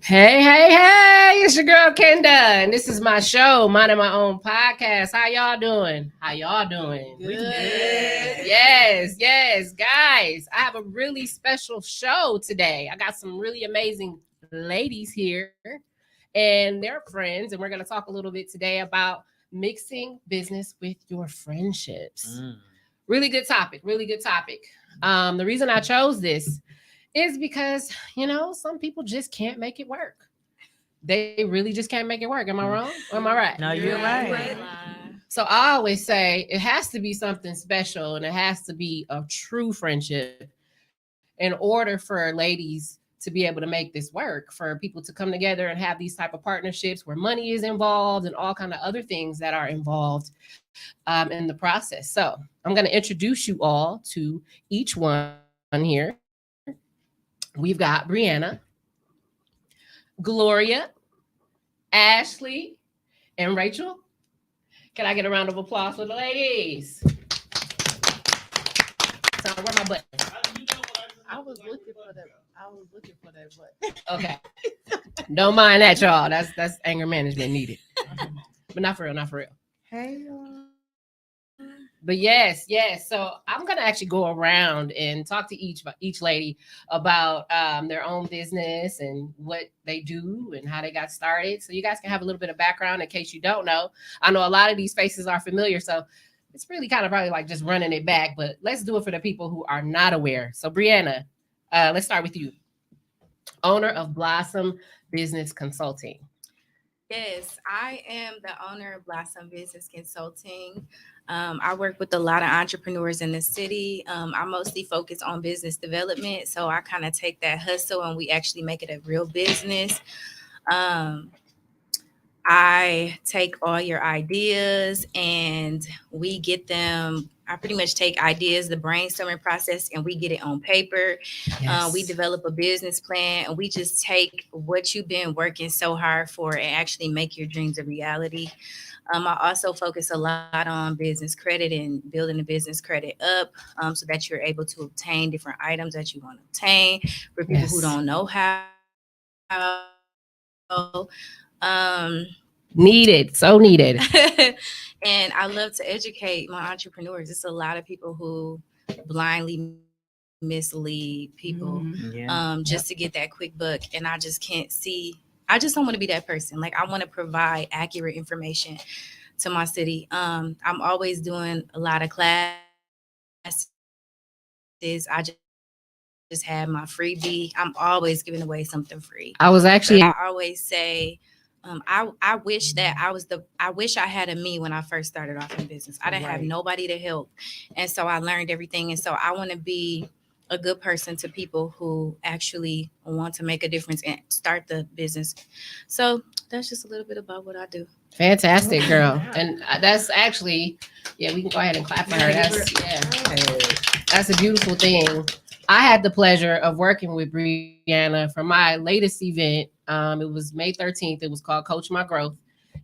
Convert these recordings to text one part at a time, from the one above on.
Hey, it's your girl Kenda, and this is my show, minding my own podcast. How y'all doing? How y'all doing? Good. Yes, guys. I have a really special show today. I got some really amazing ladies here, and they're friends, and we're going to talk a little bit today about mixing business with your friendships. Really good topic, really good topic. The reason I chose this is because, some people just can't make it work. They really just can't make it work. Am I wrong? Or am I right? No, you're right. So I always say it has to be something special and it has to be a true friendship in order for ladies to be able to make this work, for people to come together and have these type of partnerships where money is involved and all kind of other things that are involved in the process. So I'm going to introduce you all to each one here. We've got Brianna, Gloria, Ashley, and Rachel. Can I get a round of applause for the ladies? So where my button? I was looking for that. Button. Okay. Don't mind that, y'all. That's anger management needed. But not for real. Hey, But yes. So I'm gonna actually go around and talk to each lady about their own business and what they do and how they got started. So you guys can have a little bit of background in case you don't know. I know a lot of these faces are familiar, so it's really kind of probably like just running it back. But let's do it for the people who are not aware. So Brianna, let's start with you. Owner of Blossom Business Consulting. Yes, I am the owner of Blossom Business Consulting. I work with a lot of entrepreneurs in the city. I mostly focus on business development. So I kind of take that hustle and we actually make it a real business. Um, I take all your ideas and we get them. I pretty much take ideas, the brainstorming process, and we get it on paper. Yes. We develop a business plan and we just take what you've been working so hard for and actually make your dreams a reality. I also focus a lot on business credit and building the business credit up so that you're able to obtain different items that you want to obtain for people who don't know how. Needed, so needed. And I love to educate my entrepreneurs. It's a lot of people who blindly mislead people just to get that quick buck. And I just can't see, I just don't want to be that person. Like, I want to provide accurate information to my city. I'm always doing a lot of classes. I just had my freebie. I'm always giving away something free. I was actually I always say, I wish I had a me when I first started off in business. I didn't have nobody to help. And so I learned everything. And so I want to be a good person to people who actually want to make a difference and start the business. So that's just a little bit about what I do. fantastic, girl. And that's actually, yeah, we can go ahead and clap for her. That's a beautiful thing. I had the pleasure of working with Brianna for my latest event. It was May 13th. It was called Coach My Growth.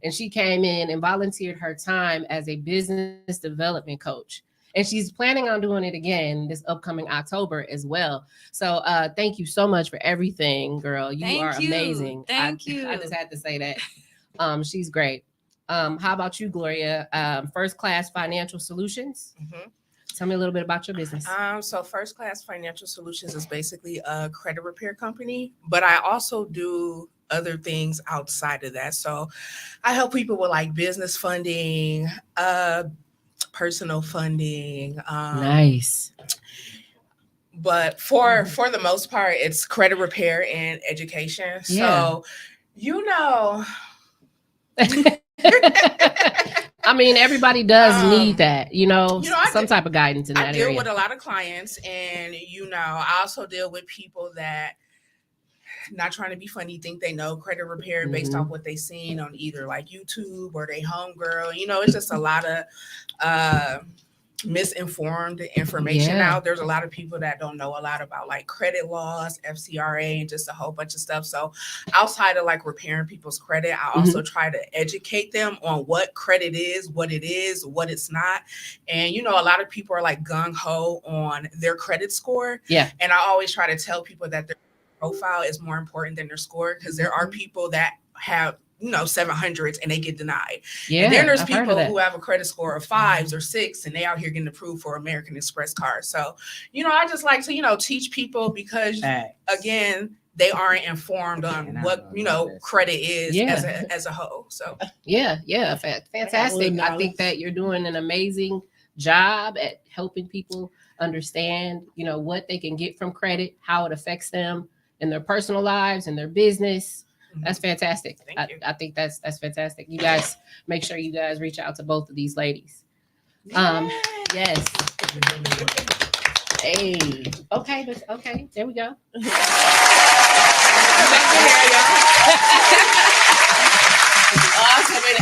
And she came in and volunteered her time as a business development coach. And she's planning on doing it again this upcoming October as well. So thank you so much for everything, girl. You are amazing. Thank you. I just had to say that. She's great. How about you, Gloria? First Class Financial Solutions. Tell me a little bit about your business. So First Class Financial Solutions is basically a credit repair company, but I also do other things outside of that. So I help people with like business funding, personal funding. Nice. But for the most part, it's credit repair and education. Yeah. So, you know, I mean, everybody does need that, some type of guidance in that I deal area. with a lot of clients, and I also deal with people that, not trying to be funny, think they know credit repair based off what they seen on either like YouTube or they homegirl. It's just a lot of misinformed information out. There's a lot of people that don't know a lot about like credit laws, FCRA, and just a whole bunch of stuff. So outside of like repairing people's credit, I also try to educate them on what credit is, what it's not. And a lot of people are like gung-ho on their credit score. Yeah. And I always try to tell people that profile is more important than their score, because there are people that have 700s and they get denied. Yeah, and then there's I've heard of people that. who have a credit score of 5s or 6 and they out here getting approved for American Express cards. So I just like to teach people, because again, they aren't informed on what credit is as a whole. So yeah, fantastic. I think that you're doing an amazing job at helping people understand what they can get from credit, how it affects them in their personal lives and their business. That's fantastic. I think that's fantastic. You guys make sure you guys reach out to both of these ladies. Yes. Hey. Okay. There we go. Awesome. And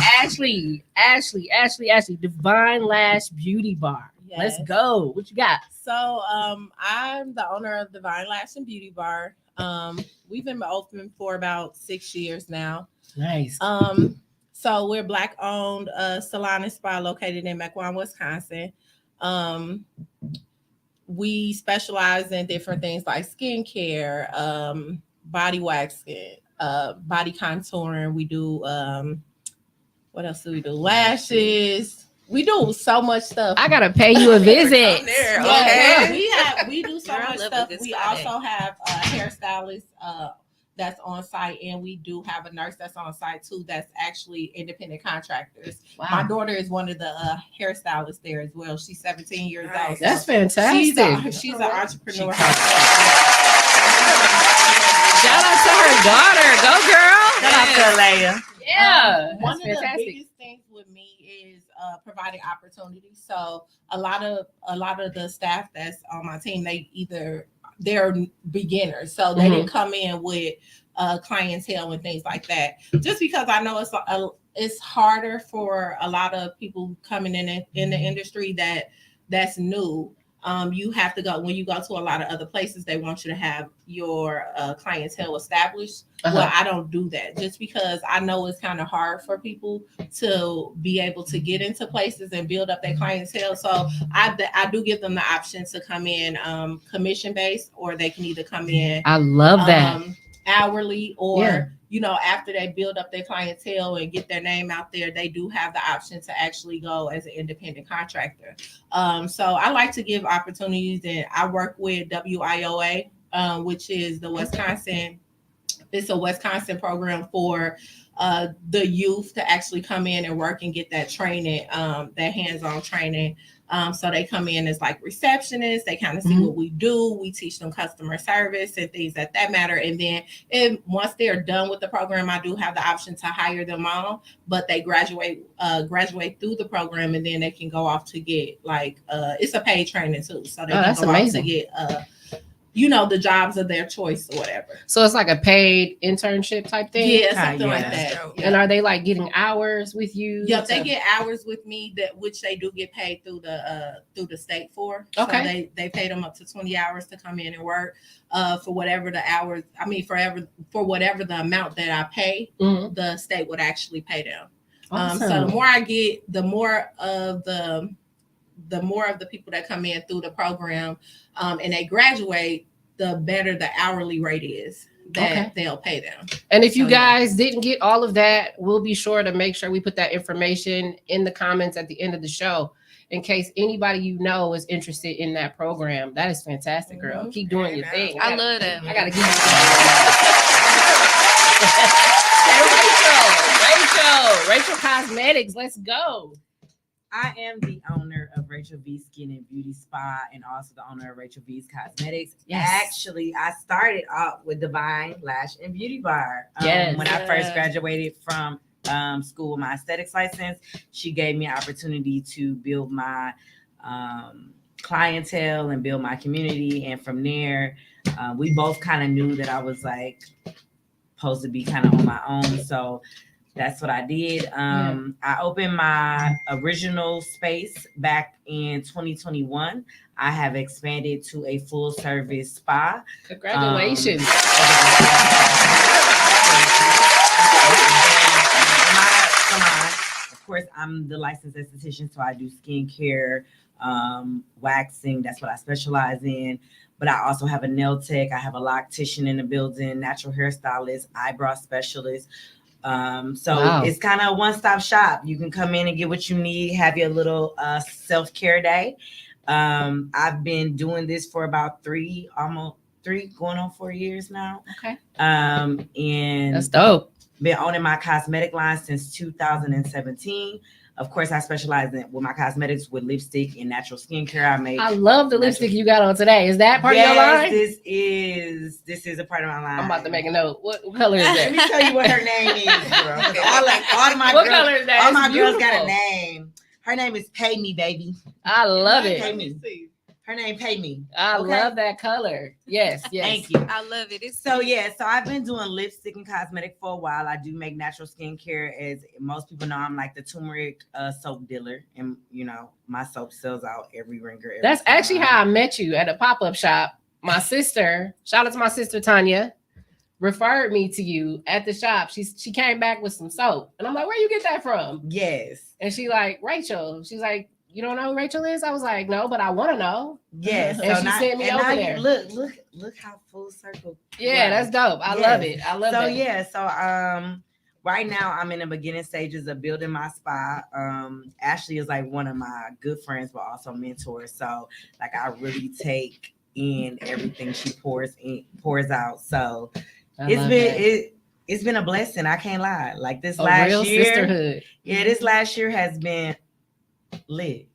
Ashley, Divine Lash Beauty Bar. Yes. Let's go. What you got? So I'm the owner of Divine Lash and Beauty Bar. We've been open for about 6 years now. Nice. So we're Black owned salon and spa located in Mequon, Wisconsin. We specialize in different things like skincare, body waxing, body contouring. We do what else do we do? Lashes. We do so much stuff. I gotta pay you a visit. We do so much stuff. We also have a hairstylist that's on site, and we do have a nurse that's on site too. That's actually independent contractors. Wow. My daughter is one of the hairstylists there as well. She's 17 years old. That's fantastic. She's an entrepreneur. Shout out to her daughter. Go girl. Shout out to Leia. Yeah. One of the biggest things with me is providing opportunities. So a lot of the staff that's on my team, they're beginners, so they didn't come in with clientele and things like that. Just because I know it's harder for a lot of people coming in the industry that's new. You have to go, when you go to a lot of other places, they want you to have your clientele established. Well, I don't do that, just because I know it's kind of hard for people to be able to get into places and build up their clientele. So I do give them the option to come in commission based, or they can either come in. I love that. Hourly, or after they build up their clientele and get their name out there, they do have the option to actually go as an independent contractor. So I like to give opportunities, and I work with WIOA, which is the Wisconsin. It's a Wisconsin program for the youth to actually come in and work and get that training, that hands-on training. So they come in as like receptionists. They kind of see what we do. We teach them customer service and things that matter. And then once they're done with the program, I do have the option to hire them on, but they graduate through the program, and then they can go off to get it's a paid training too. So they can go amazing. off to get the jobs of their choice or whatever. So it's like a paid internship type thing? Yeah, something like that. And are they like getting hours with you? Yep, they get hours with me, which they do get paid through the state for. Okay. So they pay them up to 20 hours to come in and work for whatever the hours. I mean, for whatever the amount that I pay, the state would actually pay them. Awesome. So the more I get, the more of the people that come in through the program and they graduate, the better the hourly rate is that they'll pay them. And if you guys didn't get all of that, we'll be sure to make sure we put that information in the comments at the end of the show, in case anybody is interested in that program. That is fantastic, girl. Keep doing your thing. I love that. I gotta give you Rachel Cosmetics. Let's go. I am the owner of Rachel V Skin and Beauty Spa, and also the owner of Rachel V's Cosmetics. Yes. Actually, I started out with Divine Lash and Beauty Bar. When I first graduated from school with my aesthetics license, she gave me an opportunity to build my clientele and build my community. And from there, we both kind of knew that I was supposed to be kind of on my own. So that's what I did. I opened my original space back in 2021. I have expanded to a full service spa. Congratulations. My salon, of course, I'm the licensed esthetician, so I do skincare, waxing. That's what I specialize in. But I also have a nail tech. I have a loctician in the building, natural hairstylist, eyebrow specialist. So it's kind of a one-stop shop. You can come in and get what you need, have your little self-care day. I've been doing this for about almost 3 going on 4 years now. Okay. And That's dope. Been owning my cosmetic line since 2017. Of course, I specialize with my cosmetics with lipstick and natural skincare. I love the lipstick you got on today. Is that part of your line? This is a part of my line. I'm about to make a note. What color is that? Let me tell you what her name is, girl. All of my what girls, color is that? all my girls got a name. Her name is Pay Me, baby. I love it. Pay Me. Her name Pay Me. I love that color. Yes. Thank you. I love it. So I've been doing lipstick and cosmetic for a while. I do make natural skincare. As most people know, I'm like the turmeric soap dealer, and my soap sells out every ringer. That's actually how I met you at a pop-up shop. My sister, shout out to my sister Tanya, referred me to you at the shop. She came back with some soap, and I'm like, where you get that from? Yes. And she like, Rachel. She's like, you don't know who Rachel is? I was like, no, but I want to know. Yes. And she sent me over there. Look how full circle. Yeah, that's dope. I love it. I love it. So right now I'm in the beginning stages of building my spa. Ashley is like one of my good friends, but also mentors. So like I really take in everything she pours out. So it's been a blessing. I can't lie. Like this last real year, sisterhood. Yeah, this last year has been lit.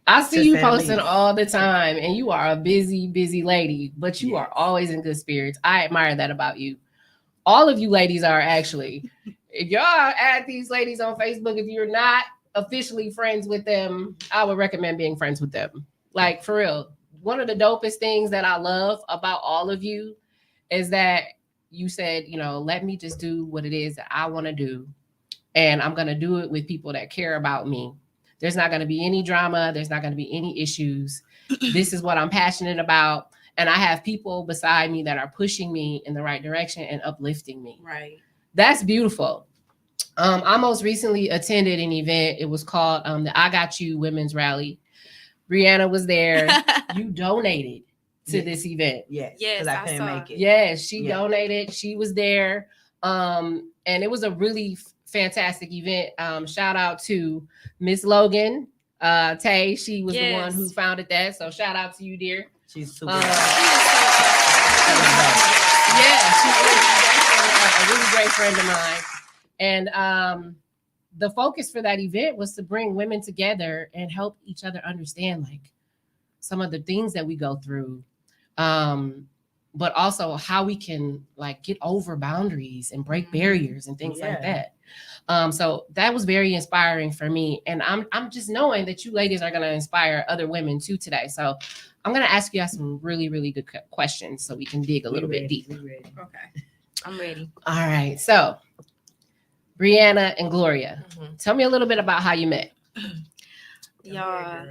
I see you posting all the time, and you are a busy, busy lady, but you are always in good spirits. I admire that about you. All of you ladies are actually. If y'all add these ladies on Facebook, if you're not officially friends with them, I would recommend being friends with them. Like, for real. One of the dopest things that I love about all of you is that you said, let me just do what it is that I want to do. And I'm going to do it with people that care about me. There's not going to be any drama. There's not going to be any issues. This is what I'm passionate about. And I have people beside me that are pushing me in the right direction and uplifting me. Right. That's beautiful. I most recently attended an event. It was called the I Got You Women's Rally. Brianna was there. You donated to this event. Yes, because I couldn't make it. Yes, she donated. She was there. And it was a really fantastic event. Shout out to Miss Logan Tay. She was the one who founded that. So shout out to you, dear. She's super. She is a really great friend of mine. And the focus for that event was to bring women together and help each other understand like some of the things that we go through. But also how we can like get over boundaries and break barriers and things like that. So that was very inspiring for me. And I'm just knowing that you ladies are going to inspire other women too today. So I'm going to ask you guys some really, really good questions so we can dig a little bit deeper. Okay. I'm ready. All right. So Brianna and Gloria, tell me a little bit about how you met. Y'all,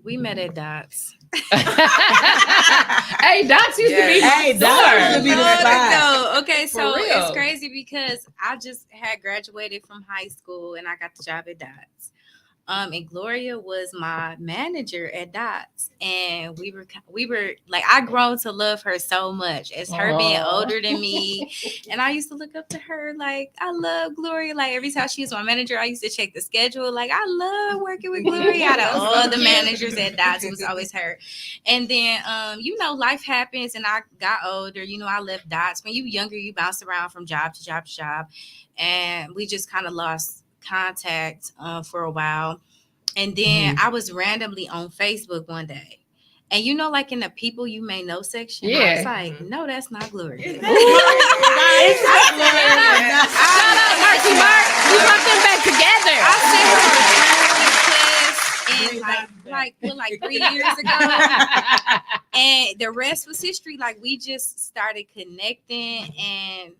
we met at Dots. Hey, Dots used to be the spot. Okay, so it's crazy because I just had graduated from high school and I got the job at Dots. And Gloria was my manager at Dots, and we were like, I grown to love her so much as her being older than me, and I used to look up to her like I love Gloria. Like every time she was my manager, I used to check the schedule. Like I love working with Gloria. Out of all the managers at Dots, it was always her. And then life happens, and I got older. I left Dots. When you younger, you bounce around from job to job to job, and we just kind of lost contact for a while. And then I was randomly on Facebook one day, and like in the people you may know section, I was like, no, that's not Gloria. It's not Gloria. Shout out Marky Mark. We brought them back together. I sent her a friend request in like 3 years ago, and the rest was history. Like we just started connecting, and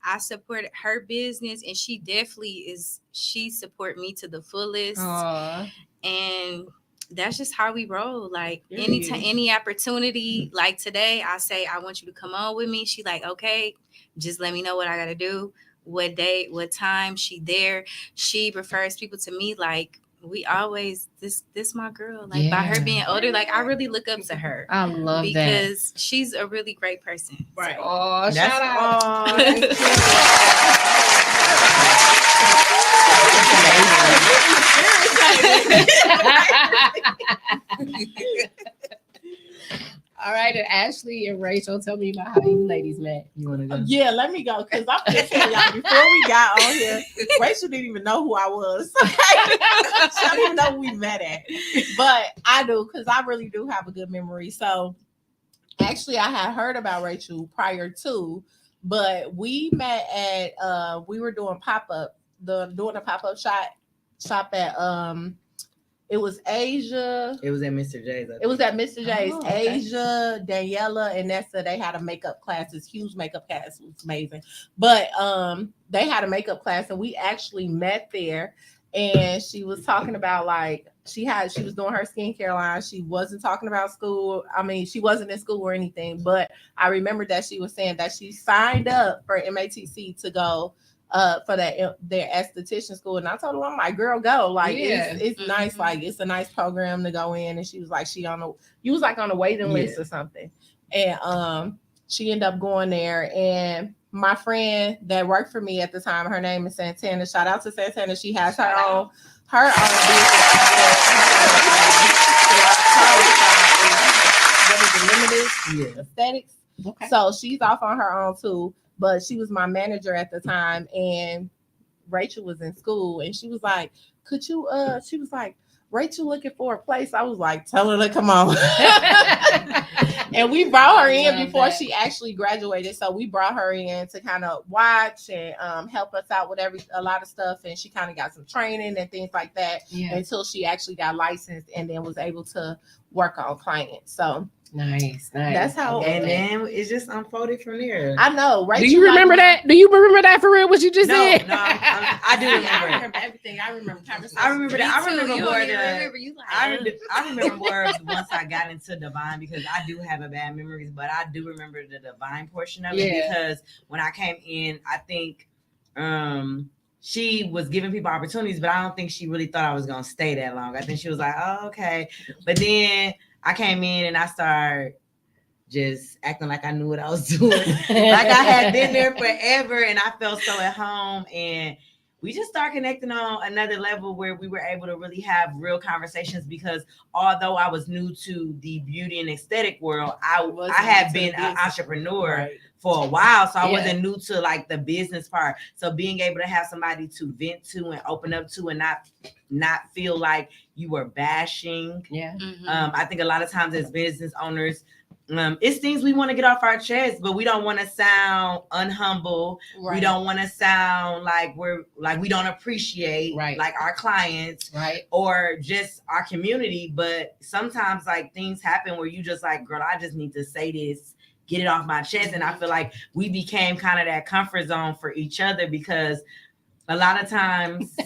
I supported her business, and she definitely she support me to the fullest. Aww. And that's just how we roll. Like anytime, any opportunity, like today, I say, I want you to come on with me. She like, okay, just let me know what I got to do. what day, what time she there. She refers people to me like, we always this my girl. Like by her being older, like I really look up to her. I love because she's a really great person. Right. Oh, That's shout out. all. Thank you. All right, and Ashley and Rachel, tell me about how you ladies met. You want to go? Yeah, let me go because I'm just telling y'all before we got on here, Rachel didn't even know who I was. She don't even know who we met at. But I do because I really do have a good memory. So actually, I had heard about Rachel prior to, but we met at we were doing pop-up, doing a pop-up shop at it was Asia. It was at Mr. J's. It was at Mr. J's. Oh, okay. Asia, Daniela, and Nessa, they had a makeup class. This huge makeup class. It was amazing. But they had a makeup class, and we actually met there. And she was talking about like she was doing her skincare line. She wasn't talking about school. I mean, she wasn't in school or anything. But I remember that she was saying that she signed up for MATC to go for their esthetician school, and I told her, I'm like, girl, go, like it's nice, like it's a nice program to go in. And she was like, you was like on a waiting list or something, and she ended up going there. And my friend that worked for me at the time, her name is Santana. Shout out to Santana. She has her own business. Aesthetics. Okay. So she's off on her own too. But she was my manager at the time, and Rachel was in school, and she was like, could you, she was like, Rachel looking for a place. I was like, tell her to come on. And we brought her in before she actually graduated. So we brought her in to kind of watch and help us out with a lot of stuff. And she kind of got some training and things like that until she actually got licensed and then was able to work on clients. So nice. That's how. And then it's just unfolded from there. I know, right? Do you remember that? Do you remember that for real? What you just said? No, I do remember. I remember everything. I remember conversations. I remember that. I remember more. I remember more once I got into divine, because I do have a bad memories, but I do remember the divine portion of it, because when I came in, I think she was giving people opportunities, but I don't think she really thought I was gonna stay that long. I think she was like, oh, okay. But then I came in and I started just acting like I knew what I was doing. Like I had been there forever and I felt so at home. And we just started connecting on another level where we were able to really have real conversations, because although I was new to the beauty and aesthetic world, I had been an entrepreneur for a while. So I wasn't new to like the business part. So being able to have somebody to vent to and open up to and not feel like you were bashing. I think a lot of times as business owners, it's things we want to get off our chest, but we don't want to sound unhumble. We don't want to sound like we don't appreciate like our clients or just our community. But sometimes like things happen where you just like, girl, I just need to say this, get it off my chest. And I feel like we became kind of that comfort zone for each other, because a lot of times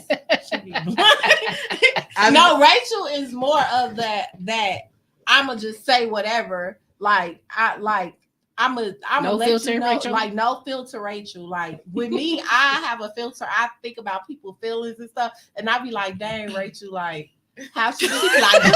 no, Rachel is more of that I'ma just say whatever. Like I'm no let filter, you know, Rachel. Like no filter, Rachel. Like with me, I have a filter. I think about people's feelings and stuff, and I be like, dang, Rachel, like how she be like,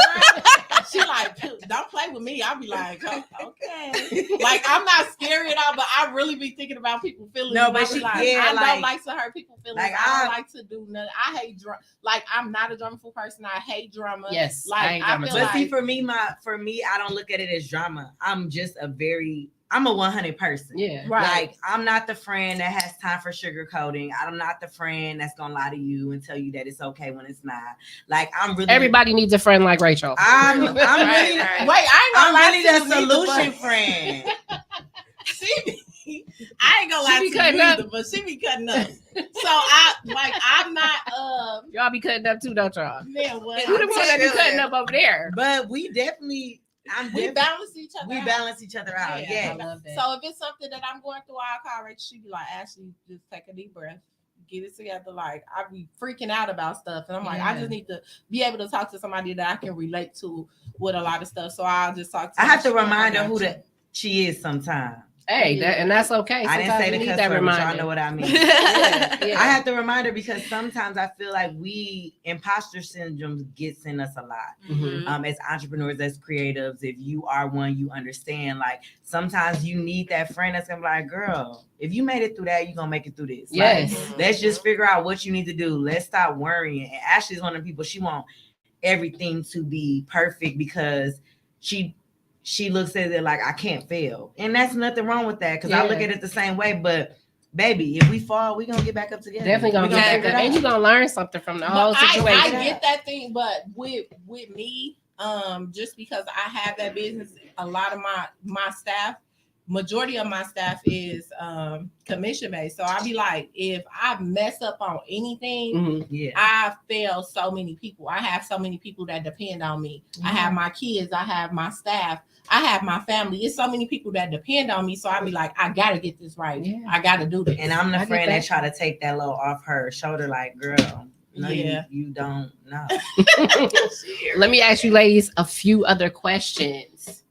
she like, don't play with me. I be like, oh, okay, like I'm not scary at all, but I really be thinking about people's feelings. No, but I don't like to hurt people's feelings. Like, I don't like to do nothing. I hate drama. Like I'm not a dramaful person. I hate drama. Yes, like I feel but like, see, for me, I don't look at it as drama. I'm a 100 person. Yeah. Like I'm not the friend that has time for sugarcoating. I'm not the friend that's gonna lie to you and tell you that it's okay when it's not. Like I'm really. Everybody needs a friend like Rachel. I'm really. Wait, I ain't I'm really the solution friend. I ain't gonna lie to you either, but she be cutting up. So I'm not. Y'all be cutting up too, don't y'all? Man, what? You the one that be cutting up over there. But we definitely. We balance each other. We balance each other out. Yeah. I love that. So if it's something that I'm going through, I'll call Rachel. She be like, Ashley, just take a deep breath, get it together. Like I be freaking out about stuff, and I'm like, I just need to be able to talk to somebody that I can relate to with a lot of stuff. So I'll just talk to. I have to remind her who she is sometimes. Hey, and that's okay. I didn't Sometimes say you the need cuss that word, but y'all reminder. know what I mean. Yeah. I have to remind her because sometimes I feel like imposter syndrome gets in us a lot. Mhm. As entrepreneurs, as creatives, if you are one, you understand, like, sometimes you need that friend that's gonna be like, girl, if you made it through that, you're gonna make it through this. Yes. Like, let's just figure out what you need to do. Let's stop worrying. And Ashley's one of the people, she wants everything to be perfect because she looks at it like, I can't fail. And that's nothing wrong with that, because I look at it the same way. But baby, if we fall, we're gonna get back up together. Definitely gonna get back up. And you're gonna learn something from the whole situation. I get that thing, but with me, just because I have that business, a lot of my staff, majority of my staff is commission based. So I'll be like, if I mess up on anything, I fail so many people. I have so many people that depend on me. I have my kids, I have my staff, I have my family. It's so many people that depend on me. So I'll be like, I gotta get this right. I gotta do this. And I'm the friend that try to take that load off her shoulder, like, girl, no, you don't know. Let me ask you ladies a few other questions.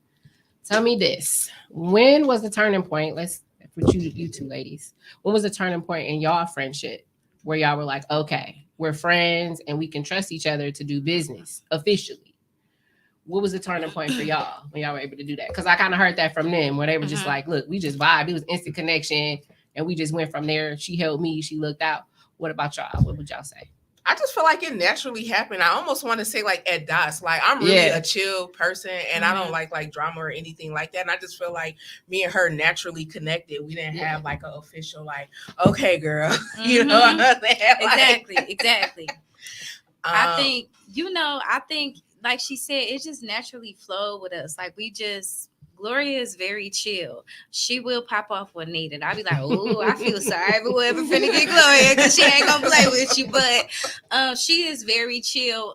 Tell me this. When was the turning point? Let's put you two ladies. When was the turning point in y'all friendship where y'all were like, okay, we're friends and we can trust each other to do business officially? What was the turning point for y'all when y'all were able to do that? Because I kind of heard that from them where they were just like, look, we just vibe. It was instant connection and we just went from there. She held me, she looked out. What about y'all? What would y'all say? I just feel like it naturally happened. I almost want to say like at DOS. Like, I'm really a chill person and I don't like drama or anything like that. And I just feel like me and her naturally connected. We didn't have like an official like, okay, girl. You know what I'm saying? Exactly. I think like she said, it just naturally flowed with us. Like Gloria is very chill. She will pop off when needed. I'll be like, oh, I feel sorry for whoever finna get Gloria because she ain't gonna play with you. But she is very chill.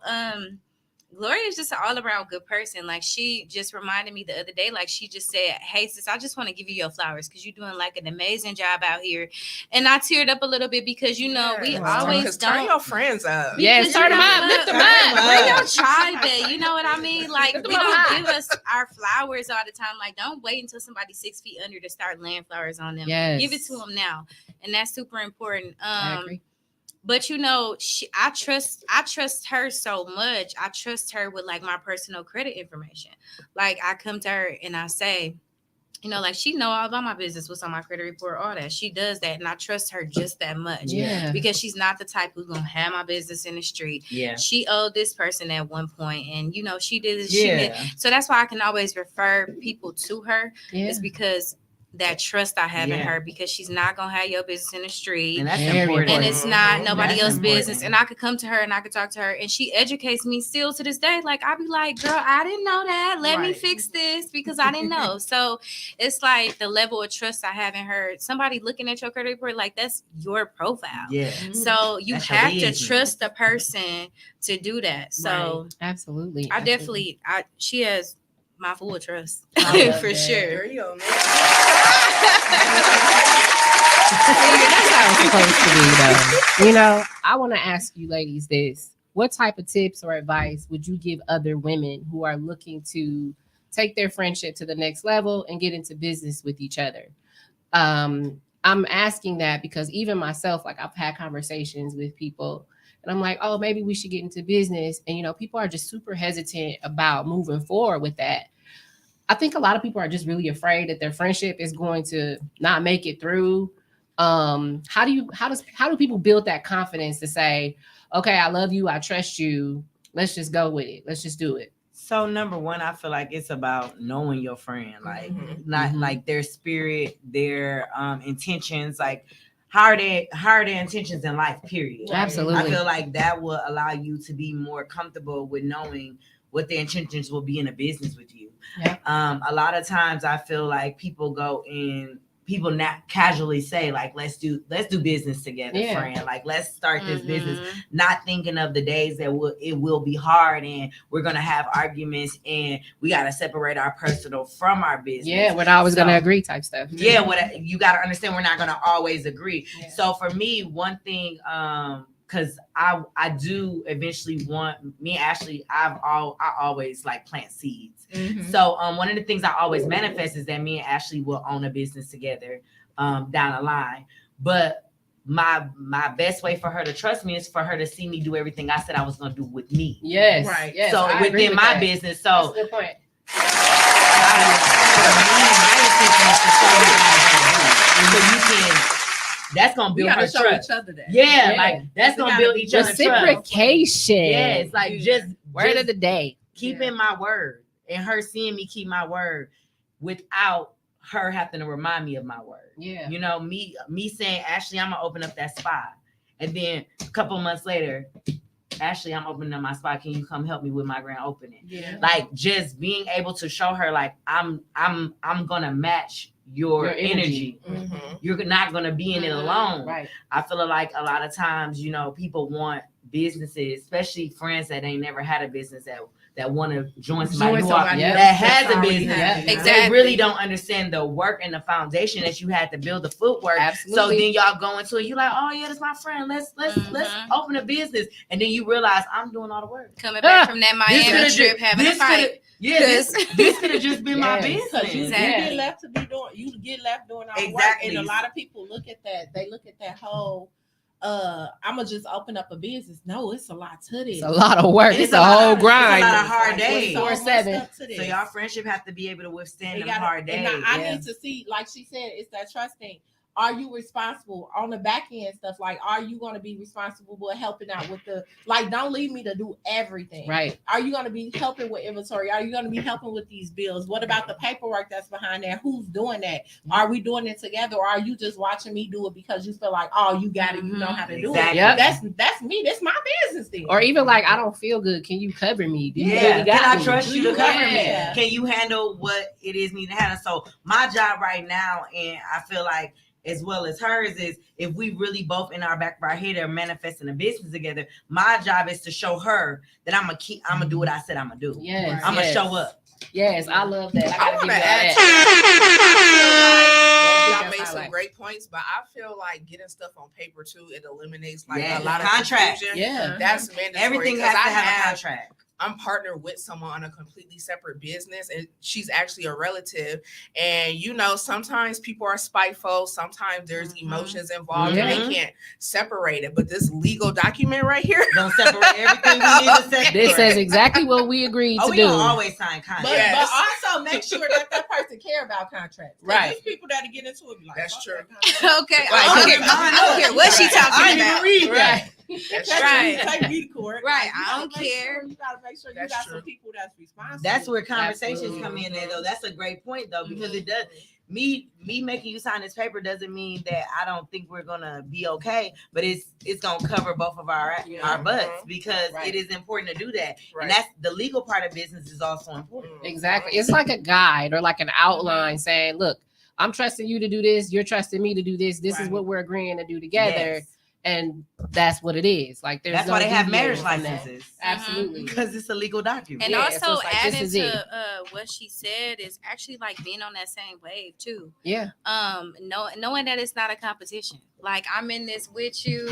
Gloria is just an all-around good person. Like, she just reminded me the other day, like, she just said, hey, sis, I just want to give you your flowers because you're doing, like, an amazing job out here. And I teared up a little bit because, we always don't. Turn your friends up. Yes, turn them up. Lift them up. Bring your tribe in. You know what I mean? Like, we don't give us our flowers all the time. Like, don't wait until somebody's 6 feet under to start laying flowers on them. Yes. Give it to them now. And that's super important. I agree. But I trust her so much. I trust her with like my personal credit information. Like, I come to her and I say, like, she know all about my business, what's on my credit report, all that. She does that, and I trust her just that much. Yeah. Because she's not the type who's gonna have my business in the street. Yeah. She owed this person at one point, and she did this. She did. So that's why I can always refer people to her. Yeah. It's because that trust I have in her, because she's not gonna have your business in the street, and that's important. And it's not nobody else's business. And I could come to her and I could talk to her, and she educates me still to this day. Like, I'd be like, girl, I didn't know that. Let me fix this because I didn't know. So it's like the level of trust I have in her. Somebody looking at your credit report, like, that's your profile. Yeah. So you have to trust the person to do that. So absolutely. She has my full trust for sure. That's how it's supposed to be, though. I want to ask you ladies this. What type of tips or advice would you give other women who are looking to take their friendship to the next level and get into business with each other? I'm asking that because even myself, like, I've had conversations with people and I'm like, oh, maybe we should get into business. And, people are just super hesitant about moving forward with that. I think a lot of people are just really afraid that their friendship is going to not make it through. How do people build that confidence to say, okay, I love you, I trust you, let's just go with it, let's just do it? So number one, I feel like it's about knowing your friend, like not like their spirit, their intentions, like how are their intentions in life, period. Absolutely. I feel like that will allow you to be more comfortable with knowing what their intentions will be in a business with you. Yeah. A lot of times I feel like people not casually say, like, let's do business together, friend. Like, let's start this business, not thinking of the days that it will be hard and we're gonna have arguments and we gotta separate our personal from our business. Yeah, we're not always gonna agree type stuff. Yeah, you gotta understand we're not gonna always agree. Yeah. So for me, one thing because I do eventually want me and Ashley. I always like plant seeds. Mhm. So one of the things I always manifest is that me and Ashley will own a business together down the line. But my best way for her to trust me is for her to see me do everything I said I was going to do with me. Yes. Right. Yes, So I agree within with my that. business, That's so a good point. my intention is to show you what I'm gonna do. So you can. That's gonna We build gotta her show trust. each other that. Yeah, Yeah. like that's We gonna gotta build be each other's trust. Reciprocation. Yeah, it's like Yeah. Word just of the day. keeping my word and her seeing me keep my word without her having to remind me of my word. Yeah. You know, me saying, Ashley, I'm gonna open up that spot. And then a couple months later, Ashley, I'm opening up my spot. Can you come help me with my grand opening? Yeah. Like just being able to show her like I'm gonna match your energy. Mhm. You're not gonna be in it alone. Right. I feel like a lot of times, you know, people want businesses, especially friends that ain't never had a business that want to join somebody, Yeah. that has a already business. had it. They Exactly. really don't understand the work and the foundation that you had to build the footwork. Absolutely. So then y'all go into it, you like, oh yeah, that's my friend. Let's open a business, and then you realize I'm doing all the work. Coming back from that Miami coulda trip, ju- having a this coulda- fight. Yeah, this could have just been my Yes. business. Because you Exactly. get left to be doing, you get left doing all the work, Exactly. and a lot of people look at that. They look at that whole, I'm gonna just open up a business. No, it's a lot to this. It's a lot of work. And It's a whole grind. It's a lot of hard It's days. so much 24/7. stuff to this. So y'all friendship have to be able to withstand It them gotta- hard days. And I Yeah. need to see, like she said, it's that trust thing. Are you responsible on the back end stuff? Like, are you going to be responsible with helping out with the, like, don't leave me to do everything. Right. Are you going to be helping with inventory? Are you going to be helping with these bills? What about the paperwork that's behind that? Who's doing that? Are we doing it together? Or are you just watching me do it because you feel like, oh, you got it, you know how to do Exactly. it? Yep. That's me. That's my business thing. Or even like, I don't feel good. Can you cover me? Do you Yeah, really got can I me? trust you to cover me? Yeah. Can you handle what it is need to handle? So my job right now, and I feel like as well as hers, is if we really both in our back of our head are manifesting a business together, my job is to show her that I'm gonna do what I said I'm gonna do. Yes. I'm gonna yes. show up. Yes, I love that. I I gotta want give to y'all add to that. that. Y'all That's made some highlight. great points, but I feel like getting stuff on paper too, it eliminates like Yeah, a lot of contract. confusion. Yeah. That's mandatory. Everything 'cause has to I have a contract. I'm partnered with someone on a completely separate business, and she's actually a relative. And you know, sometimes people are spiteful, sometimes there's emotions involved, and Mhm. they can't separate it. But this legal document right here, Don't separate everything we need to separate. This says exactly what we agreed Oh, to we do. don't always sign But, contracts. Yes. but also make sure that person care about contracts. 'Cause Right. There's people that get into it. Be like, That's fuck true. that contract. Okay. Right, I don't okay, care- fine. I don't care what she I talking didn't even about. read that. Right. that's Right. true. Take me to court. Right, You I gotta don't make care. You gotta make sure you That's got true. some people that's responsible. That's where conversations Absolutely. come in there, though. That's a great point, though, because it does. Me making you sign this paper doesn't mean that I don't think we're gonna be okay, but it's gonna cover both of our butts because Right. it is important to do that, Right. and that's the legal part of business is also important. Exactly. It's like a guide or like an outline saying, look, I'm trusting you to do this. You're trusting me to do this. This is Right. what we're agreeing to do together. Yes. And that's what it is. Like there's That's no why they have deviating marriage from that. licenses Absolutely. because it's a legal document. And Yeah, so also it's like, this adding is it. to what she said is actually like being on that same wave too. Yeah. Knowing that it's not a competition. Like I'm in this with you.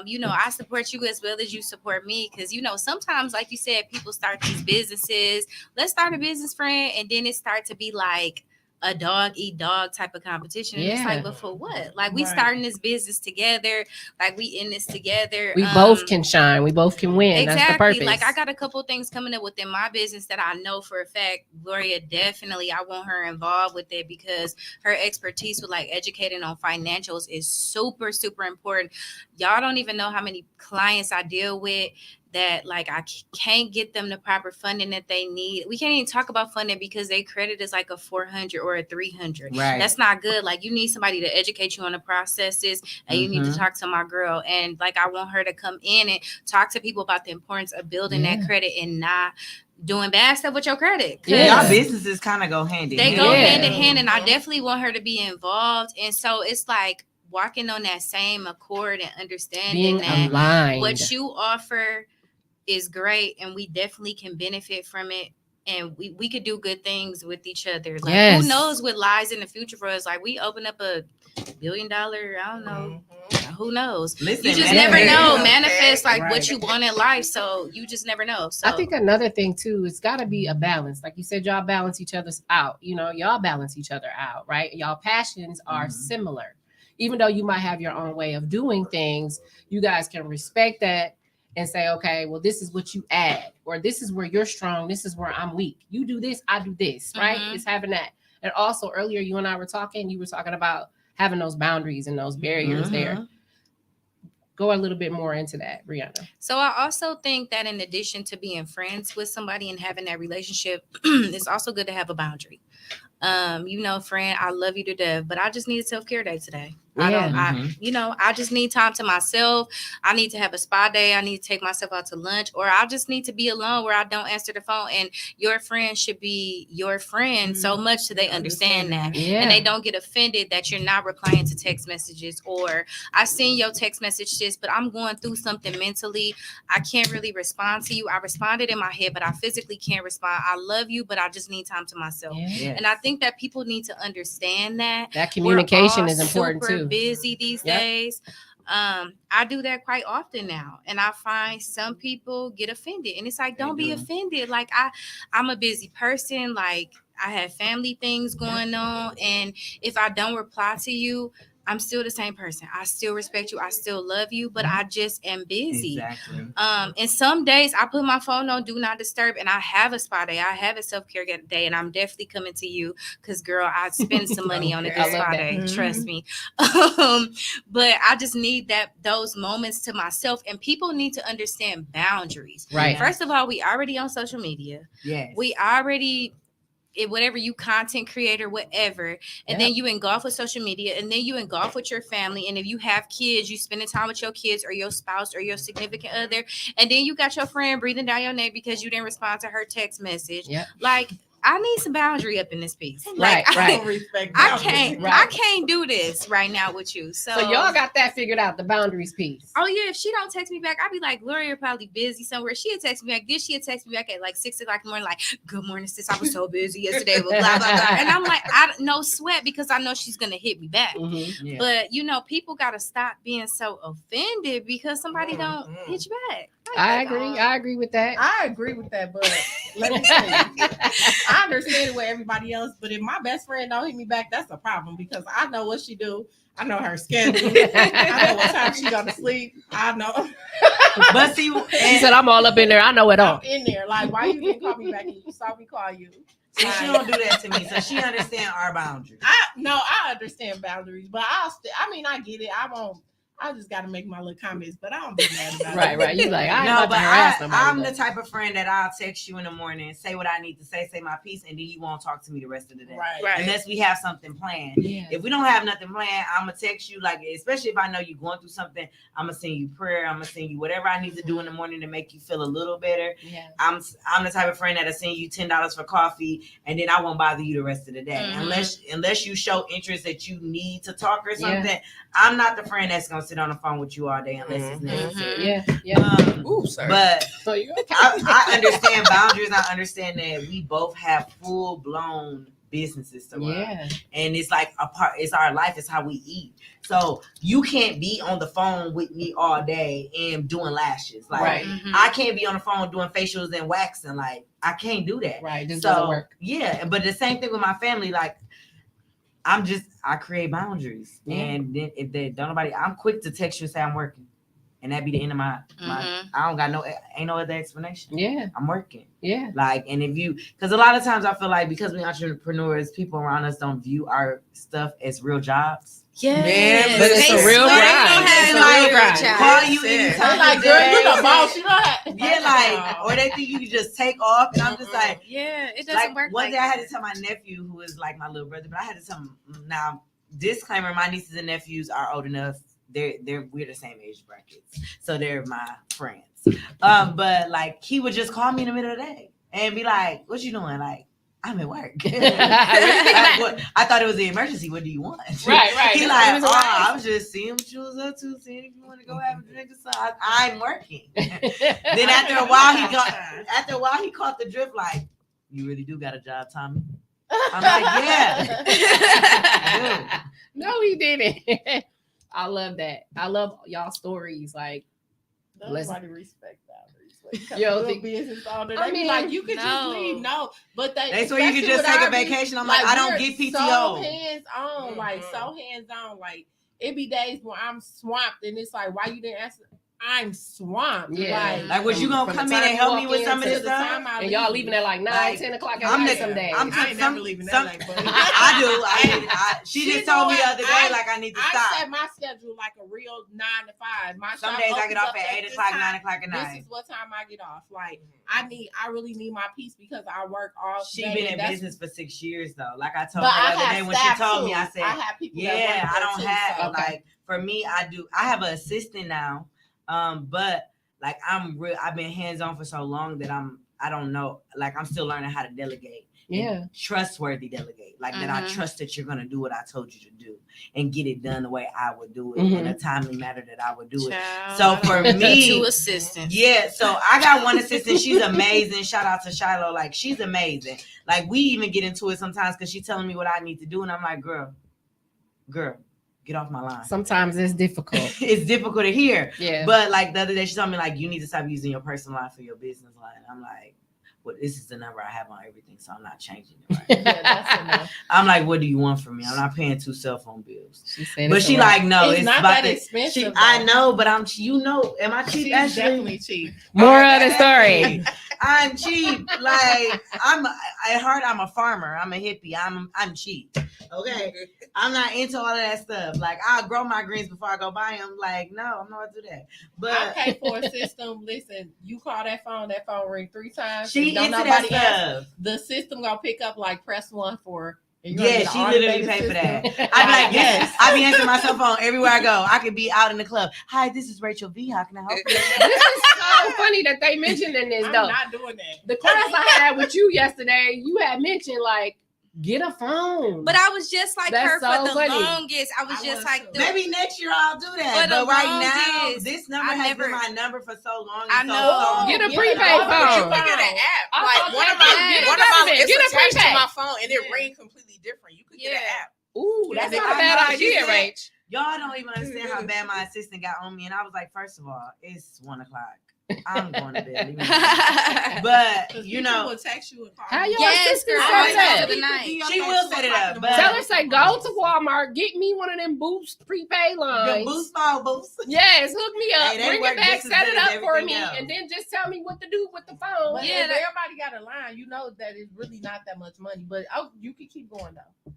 You know, I support you as well as you support me. Cause you know, sometimes, like you said, people start these businesses. Let's start a business, friend, and then it starts to be like a dog eat dog type of competition. And it's Yeah. like, but for what? Like we Right. starting this business together. Like we in this together. We both can shine. We both can win. That's the Exactly. purpose. Like I got a couple things coming up within my business that I know for a fact, Gloria definitely, I want her involved with it because her expertise with like educating on financials is super, super important. Y'all don't even know how many clients I deal with that like I can't get them the proper funding that they need. We can't even talk about funding because their credit is like a 400 or a 300. Right. That's not good. Like you need somebody to educate you on the processes, and you need to talk to my girl. And like I want her to come in and talk to people about the importance of building that credit and not doing bad stuff with your credit. 'Cause Yeah. Y'all businesses kind of go hand in they hand. go Yeah. hand in hand, and I definitely want her to be involved. And so it's like walking on that same accord and understanding being that aligned. what you offer is great and we definitely can benefit from it, and we could do good things with each other. Like Yes. who knows what lies in the future for us. Like we open up a $1 billion, I don't know, who knows? Listen, You just man, never know. okay. Manifest like Right. what you want in life, so you just never know. So I think another thing too, it's got to be a balance. Like you said, y'all balance each other's out. You know, y'all balance each other out, right? Y'all passions are similar. Even though you might have your own way of doing things, you guys can respect that and say, okay, well, this is what you add, or this is where you're strong, this is where I'm weak. You do this, I do this, right? Mhm. It's having that. And also earlier, you and I were talking, you were talking about having those boundaries and those barriers there. Go a little bit more into that, Brianna. So I also think that in addition to being friends with somebody and having that relationship, it's also good to have a boundary. Friend, I love you to death, but I just need a self-care day today. I just need time to myself. I need to have a spa day. I need to take myself out to lunch, or I just need to be alone where I don't answer the phone. And your friend should be your friend so much so they understand that. Yeah. And they don't get offended that you're not replying to text messages, or I seen your text message, sis, but I'm going through something mentally. I can't really respond to you. I responded in my head, but I physically can't respond. I love you, but I just need time to myself. Yeah. And I think that people need to understand that. That communication We're all is important super too. busy these days. I do that quite often now, and I find some people get offended, and it's like, don't be offended. Like I'm a busy person. Like I have family things going on, and if I don't reply to you, I'm still the same person. I still respect you. I still love you, but I just am busy. Exactly. And some days I put my phone on do not disturb, and I have a spa day. I have a self-care day, and I'm definitely coming to you because, girl, I spend some money on a good spa day. Trust me. But I just need those moments to myself, and people need to understand boundaries. Right. First of all, we already on social media. Yes. We already whatever you content creator, whatever, and then you engulf with social media, and then you engulf with your family, and if you have kids, you spending time with your kids or your spouse or your significant other, and then you got your friend breathing down your neck because you didn't respond to her text message. Like, I need some boundary up in this piece. Right. I can't do this right now with you. So y'all got that figured out, the boundaries piece. Oh yeah, if she don't text me back, I'd be like, Gloria probably busy somewhere. She'd text me back. She'd text me back at like 6 o'clock in the morning, like, good morning, sis. I was so busy yesterday, blah, blah, blah. And I'm like, no sweat, because I know she's gonna hit me back. But people gotta stop being so offended because somebody don't hit you back. I agree with that. I agree with that, but let me tell you, I understand it with everybody else, but if my best friend don't hit me back, that's a problem, because I know what she do. I know her schedule. I know what time she go to sleep. I know. But see, she said, I'm all up in there. I know it all. I'm in there. Like, why you didn't call me back and you saw me call you? See, she don't do that to me, so she understand our boundaries. I understand boundaries, but I get it. I just got to make my little comments, but I don't be mad about it. Right. You like, I'm the type of friend that I'll text you in the morning, say what I need to say my piece, and then you won't talk to me the rest of the day. Right. Unless we have something planned. Yeah. If we don't have nothing planned, I'm going to text you, like, especially if I know you're going through something, I'm going to send you prayer. I'm going to send you whatever I need to do in the morning to make you feel a little better. Yeah. I'm the type of friend that'll send you $10 for coffee, and then I won't bother you the rest of the day. Unless you show interest that you need to talk or something. Yeah. I'm not the friend that's going to sit on the phone with you all day unless it's necessary. But I understand boundaries. I understand that we both have full blown businesses to run, and it's like it's our life. It's how we eat. So you can't be on the phone with me all day and doing lashes. Like I can't be on the phone doing facials and waxing. Like I can't do that. Right. This doesn't work. Yeah, but the same thing with my family. Like I create boundaries, and then if they don't nobody, I'm quick to text you and say I'm working, and that be the end of my. I don't got ain't no other explanation. Yeah, I'm working. Yeah, like, and if you, because a lot of times I feel like because we entrepreneurs, people around us don't view our stuff as real jobs. Yeah, but it's a real grind. Call you anytime. Like, girl, you the boss. You know how. Yeah, like, or they think you can just take off, and I'm just like, it doesn't work. One day I had to tell my nephew, who is like my little brother, but I had to tell him, now, disclaimer: my nieces and nephews are old enough. We're the same age brackets, so they're my friends. But like, he would just call me in the middle of the day and be like, "What you doing?" Like, I'm at work. I thought it was an emergency. What do you want? Right. He like, I was just seeing what you was up to, seeing if you want to go have a drink or something. I'm working. Then after a while, he caught the drift. Like, you really do got a job, Tommy? I'm like, yeah. No, he didn't. I love that. I love y'all stories. Like, Nobody respect boundaries. Yo, Real business owner. I They be mean, like, you can no. just leave. No, but That's where you can just take a vacation. I'm like, I don't get PTO. So hands on, like so hands on. Like it be days where I'm swamped, and it's like, why you didn't answer? I'm swamped. Yeah. Like, was you gonna From come the in time and you help me walk with in some of to this the stuff? and y'all leaving at like 9, Like, 10 o'clock at I'm night the- some days. I'm I ain't some- never leaving some- that late, but I do. She just told me the other day, like, I need to I stop. set my schedule like a real 9 to 5. My Some shop days I opens get off up at 8 this o'clock, time. 9 o'clock at This night. is what time I get off. Like I really need my peace because I work all She day. been in That's- business for 6 years though. Like I told But her I the other day have when she staff told too. me, I said, I have people that yeah, work I there don't too, have so. like for me, I have an assistant now. But like I've been hands on for so long that I don't know. Like I'm still learning how to delegate. Yeah. Trustworthy delegate. Like that I Mhm. trust that you're gonna do what I told you to do and get it done the way I would do it Mhm. in a timely manner that I would do it. Child, So I for don't need me- 2 assistants. Yeah, so I got one assistant. She's amazing. Shout out to Shiloh. Like she's amazing. Like we even get into it sometimes because she's telling me what I need to do, and I'm like, girl, get off my line. Sometimes it's difficult. It's difficult to hear. Yeah. But like the other day, she told me like you need to stop using your personal line for your business line. I'm like, well, this is the number I have on everything, so I'm not changing it. Right? Yeah, that's enough. I'm like, what do you want from me? I'm not paying 2 cell phone bills. She said But it's she a wrap. like, no, It's it's not about that the- expensive. I though. know, but am I cheap? She's Ashley? definitely cheap. More of the story. I'm cheap. Like at heart, I'm a farmer. I'm a hippie. I'm cheap. Okay, I'm not into all of that stuff. Like I'll grow my greens before I go buy them. Like no, I'm not gonna do that. I But pay for a system. Listen, you call that phone ring 3 times. she and don't into that nobody answer, stuff. the system gonna pick up like press 1 for. and you're gonna Yeah, get she an literally automated paid for that. system. I be like, Yes. yes. I be answering my cell phone everywhere I go. I could be out in the club. Hi, this is Rachel V. How can I help you? This is so funny that they mentioned in this I'm though. not doing that. The class I had with you yesterday, you had mentioned like get a phone. But I was just like That's her so for the funny. longest. I was I just was like, too. Maybe next year I'll do that. For the But right now, longest, this number I has never- been my number for so long. I and so know. long. Get a Yeah, prepaid but But you phone. can get an app. I Like thought one of that my was- one of my get a it's attached to prepaid. my phone and it Yeah. ring completely different. You could get an Yeah. app. Ooh, that's Yeah, not a I bad know, she idea, said- Rach. Y'all don't even understand how bad my assistant got on me. And I was like, first of all, it's 1 o'clock. I'm going to bed. Leave me alone. But, 'Cause you people know, will text you and call How you. y'all Yes, assistant girl. set I that? went to the night. She will set it up, but- Tell her say go to Walmart, get me one of them Boost prepaid the lines. boost ball boost. Yes, hook me up, Hey, they bring work it back, just as set it good as up for everything me, else. and then just tell me what to do with the phone. But Yeah, if that- everybody got a line, you know that it's really not that much money. But you can keep going though.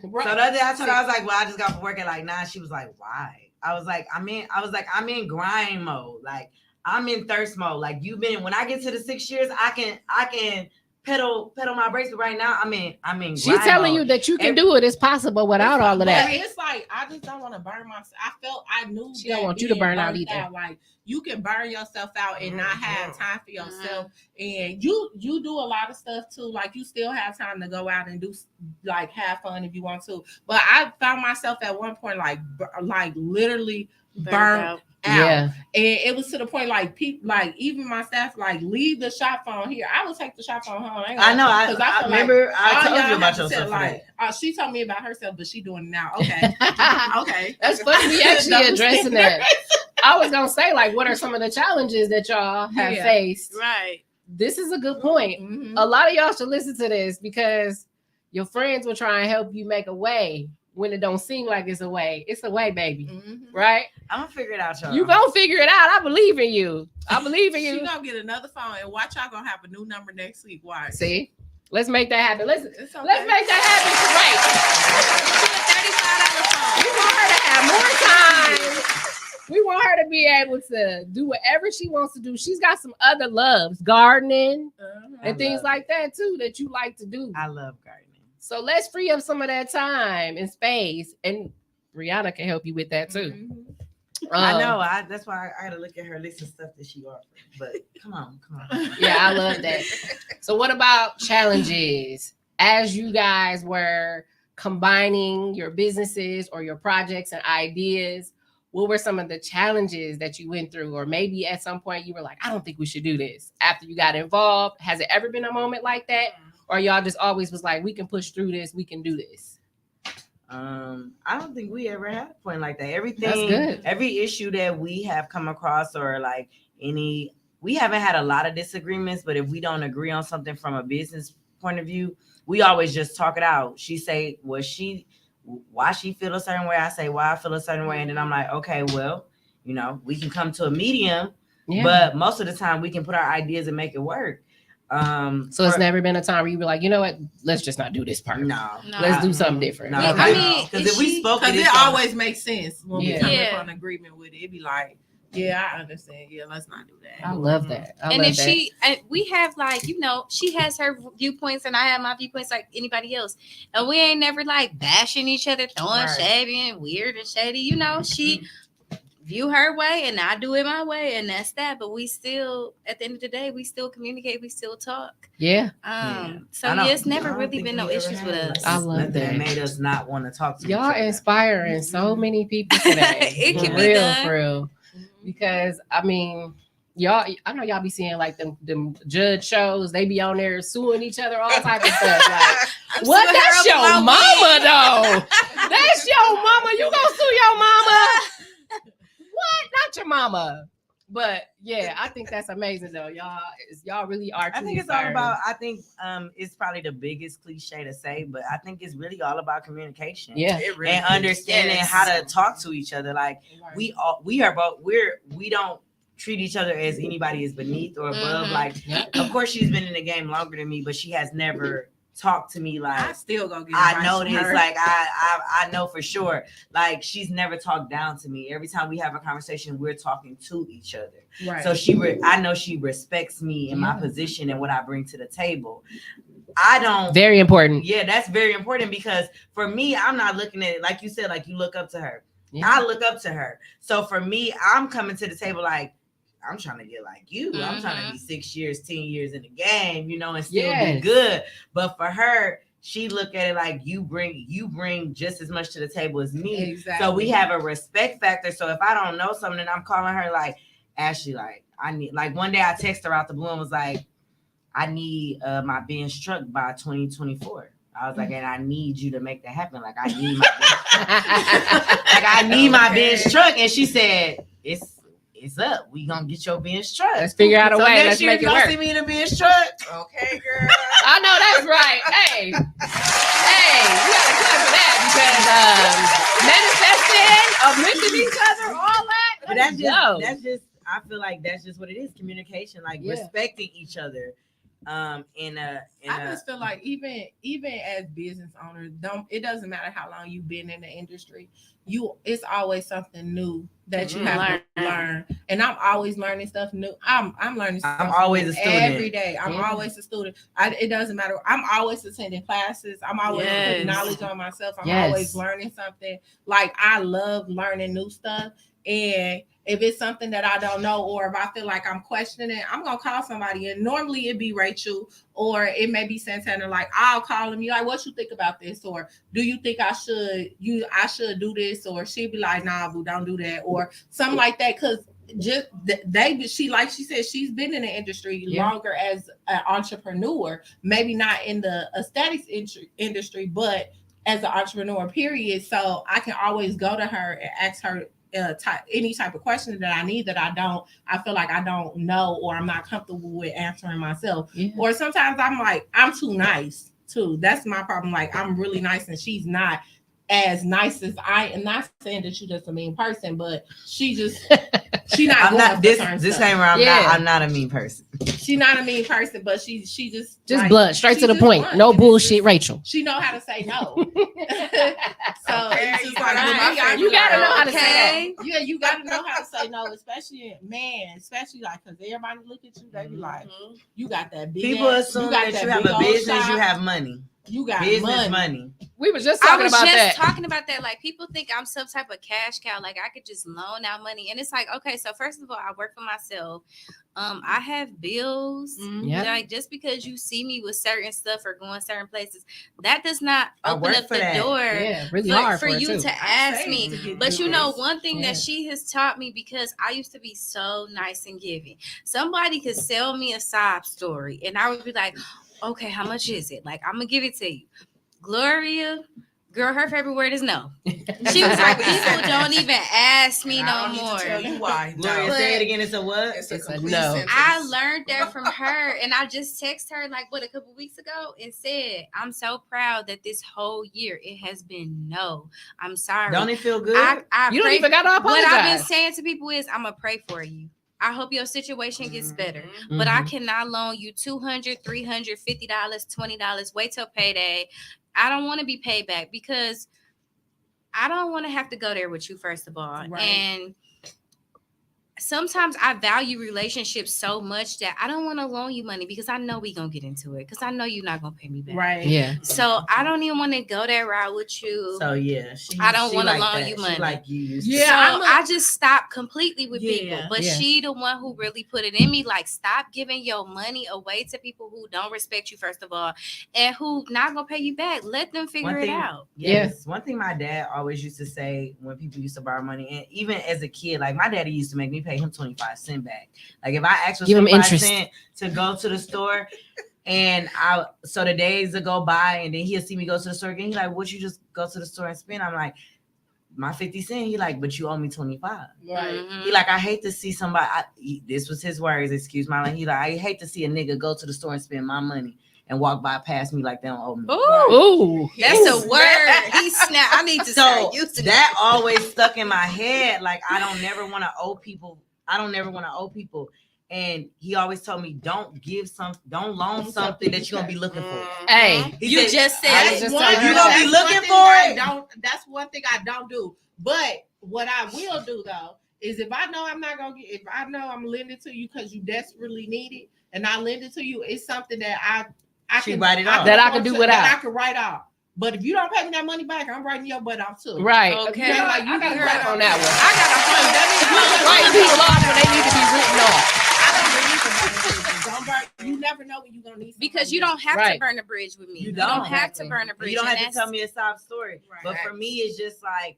Right. So the other day I told her, I was like, well, I just got from work at like 9. She was like, why? I was like, I'm in grind mode. Like I'm in thirst mode. Like you've been, when I get to the 6 years, I can pedal my brakes. But right now I'm in She's grind telling mode. you that you can do it. It's possible without all of But that. it's like I just don't want to burn myself. I knew She don't that want you to being burn out burnt either. Like you can burn yourself out and not have time for yourself. Mm-hmm. And you do a lot of stuff too. Like you still have time to go out and do like have fun if you want to. But I found myself at one point like literally burnt out. Yeah. And it was to the point like people, like even my staff, like leave the shop phone here. I would take the shop phone home. I know. I feel remember I all told y'all you about have to yourself. tell, Like, she told me about herself, but she doing it now. Okay, okay. That's funny. We actually Double addressing that. I was gonna say, like, what are some of the challenges that y'all have Yeah. faced? Right. This is a good point. Mhm. A lot of y'all should listen to this because your friends will try and help you make a way when it don't seem like it's a way. It's a way, baby. Mhm. Right? I'm gonna figure it out, y'all. You gonna figure it out. I believe in you. I believe in She you. gonna get another phone and watch y'all gonna have a new number next week. Watch. See? Let's make that happen. Let's It's okay. make that happen. Right. We want her to have more time. We want her to be able to do whatever she wants to do. She's got some other loves, gardening and things love like that too that you like to do. I love gardening. So let's free up some of that time and space, and Brianna can help you with that too. Mhm. I know. That's why I gotta look at her list of stuff that she offered. But come on. Yeah, I love that. So what about challenges as you guys were combining your businesses or your projects and ideas? What were some of the challenges that you went through? Or maybe at some point you were like, I don't think we should do this. After you got involved, has it ever been a moment like that? Or y'all just always was like, we can push through this, we can do this? I don't think we ever had a point like that. That's Everything, good. every issue that we have come across, or like we haven't had a lot of disagreements, but if we don't agree on something from a business point of view, we always just talk it out. She say, why she feel a certain way? I say, why I feel a certain way. And then I'm like, okay, well, we can come to a medium, but most of the time we can put our ideas and make it work. So it's never been a time where you be like, you know what? Let's just not do this part. No. Let's do something different. No. I mean, because if we spoke because it always makes sense when we come up on agreement with it. It'd be like, yeah, I understand. Yeah, let's not do that. I love that. And if we have like, she has her viewpoints and I have my viewpoints like anybody else. And we ain't never like bashing each other, throwing shady and weird and shady. She view her way and I do it my way, and that's that. But we still, at the end of the day, we still communicate, we still talk. Yeah. So it's never really been no issues with us. I love that. Made us not want to talk to y'all. Inspiring so many people today. It can be done. For real. Because I mean, y'all, I know y'all be seeing like them judge shows. They be on there suing each other, all type of stuff. Like, what? That's your mama, though. That's your mama. You gonna sue your mama? What? Not your mama. But yeah, I think that's amazing though. Y'all really are. I think it's all about. I think it's probably the biggest cliche to say, but I think it's really all about communication. Yeah, it really and understanding how to talk to each other. Like we don't treat each other as anybody is beneath or above. Like, of course, she's been in the game longer than me, but she has never talked to me like I still gonna get I know this. Like I know for sure. Like she's never talked down to me. Every time we have a conversation, we're talking to each other. Right. So I know she respects me in my position and what I bring to the table. Very important. Yeah, that's very important because for me, I'm not looking at it like you said, like you look up to her. Yeah. I look up to her. So for me, I'm coming to the table like, I'm trying to get like you. I'm trying to be 6 years, 10 years in the game, and still be good. But for her, she look at it like you bring just as much to the table as me. Exactly. So we have a respect factor. So if I don't know something, I'm calling her like, Ashley, like I need, like one day I text her out the blue and was like, I need my Benz truck by 2024. I was like, and I need you to make that happen. Like I need my Benz truck. And she said, it's up. We gonna get your Benz truck. Let's figure out a way. Let's make it work. See me in a Benz truck. Okay, girl. I know that's right. Hey, we gotta clap for that because manifesting, uplifting each other, all that. But that's just. I feel like that's just what it is. Communication, like respecting each other. I just feel like even as business owners, it doesn't matter how long you've been in the industry. It's always something new that you have to learn. And I'm always learning stuff new. I'm learning stuff. I'm always a student every day. I'm always a student. It doesn't matter. I'm always attending classes. I'm always putting knowledge on myself. I'm always learning something. Like I love learning new stuff. And if it's something that I don't know, or if I feel like I'm questioning it, I'm gonna call somebody. And normally it'd be Rachel, or it may be Santana. Like I'll call him. You like, what you think about this? Or do you think I should do this? Or she'd be like, nah, boo, don't do that, or something like that. Cause like she said, she's been in the industry longer as an entrepreneur. Maybe not in the aesthetics industry, but as an entrepreneur, period. So I can always go to her and ask her any type of question that I need that I feel like I don't know, or I'm not comfortable with answering myself. Or sometimes I'm like, I'm too nice too. That's my problem. Like I'm really nice and she's not as nice as I am. Not saying that you're just a mean person, but she not. I'm not disclaimer. I'm not a mean person. She's not a mean person, but she just like, blunt, straight to the point. Blunt. No bullshit, Rachel. She know how to say no. So it's just like you gotta know how to say that. Yeah, you gotta know how to say no, especially like because everybody look at you, they be like, you got that big. People assume that you have a business, you have money. You got business money. We were just talking about that. Talking about that. Like people think I'm some type of cash cow. Like I could just loan out money, and it's like, okay, so first of all, I work for myself. I have bills. Like just because you see me with certain stuff or going certain places, that does not open up the door. Yeah, really hard for you to ask me. But one thing that she has taught me, because I used to be so nice and giving. Somebody could sell me a sob story, and I would be like, okay, how much is it? Like, I'm gonna give it to you. Gloria, Girl, her favorite word is no. She was like, people don't even ask me And no I don't need to tell more. you why. Gloria, No. say it again. It's a what? It's a It's a complete no. sentence. I learned that from her, and I just texted her like a couple weeks ago and said, "I'm so proud that this whole year it has been no. I'm sorry. Don't it feel good? I You don't pray- even gotta apologize. What I've been saying to people is, I'm gonna pray for you. I hope your situation gets better, but I cannot loan you $200, $300, $50, $20. Wait till payday. I don't want to be paid back because I don't want to have to go there with you, first of all. Right. And sometimes I value relationships so much that I don't want to loan you money because I know we're going to get into it because I know you're not going to pay me back. Right. Yeah. So I don't even want to go that route with you. So yeah, I don't she wanna like loan that. you She money. like you used So to. Yeah, I just stopped completely with Yeah. people. But Yeah. she the one who really put it in me. Like, stop giving your money away to people who don't respect you, first of all, and who not gonna pay you back. Let them figure One it thing- out. Yes. One thing my dad always used to say when people used to borrow money, and even as a kid, like my daddy used to make me pay him 25 cents back. Like if I asked for Give him 25 interest. cents to go to the store, and so the days will go by, and then he'll see me go to the store again. He like, "What you just go to the store and spend?" I'm like, "My 50 cents." He like, "But you owe me 25." Right. Mhm. He like, "I hate to see somebody." This was his words. Excuse my language. He like, "I hate to see a nigga go to the store and spend my money and walk by past me like they don't owe me." Ooh, Ooh. that's a word. He snapped. I need to So start using that always stuck in my head. Like I don't never want to owe people. And he always told me, don't loan something that you're gonna be looking for. Hey, He You said, just said I it. was just One- telling you her gonna that. be that's looking one thing for I it? That's one thing I don't do. But what I will do though is if I know I'm not gonna get, if I know I'm lending to you because you desperately need it, and I lend it to you, it's something that I She can write it off. That I afford can do to- without. That I can write off. But if you don't pay me that money back, I'm writing your butt off too. Right. Okay. You know, I got to crack on that one. I got a whole. Writing people off when they need to be written off. I don't believe in that. Don't burn. You never know when you're gonna need somebody Because you don't have Right. to burn a bridge with me. You You don't don't. have to Exactly. burn a bridge. You don't and have to that's- tell me a sob story. Right. But for me, it's just like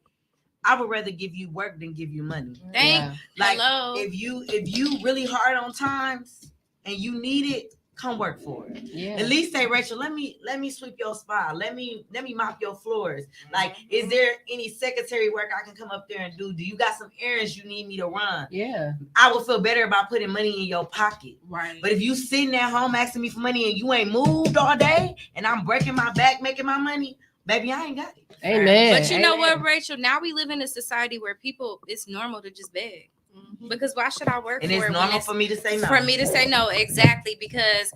I would rather give you work than give you money. Thank Yeah. Like hello. if you really hard on times and you need it, come work for it. Yeah. At least say, Rachel, let me sweep your spot. Let me mop your floors. Like, is there any secretary work I can come up there and do? Do you got some errands you need me to run? Yeah. I would feel better about putting money in your pocket. Right. But if you sitting at home asking me for money and you ain't moved all day and I'm breaking my back making my money, baby, I ain't got it. Amen. But you know Amen. what, Rachel? Now we live in a society where people, it's normal to just beg. Because why should I work And for it's it when normal it's for me to say no. for me to say no? Exactly, because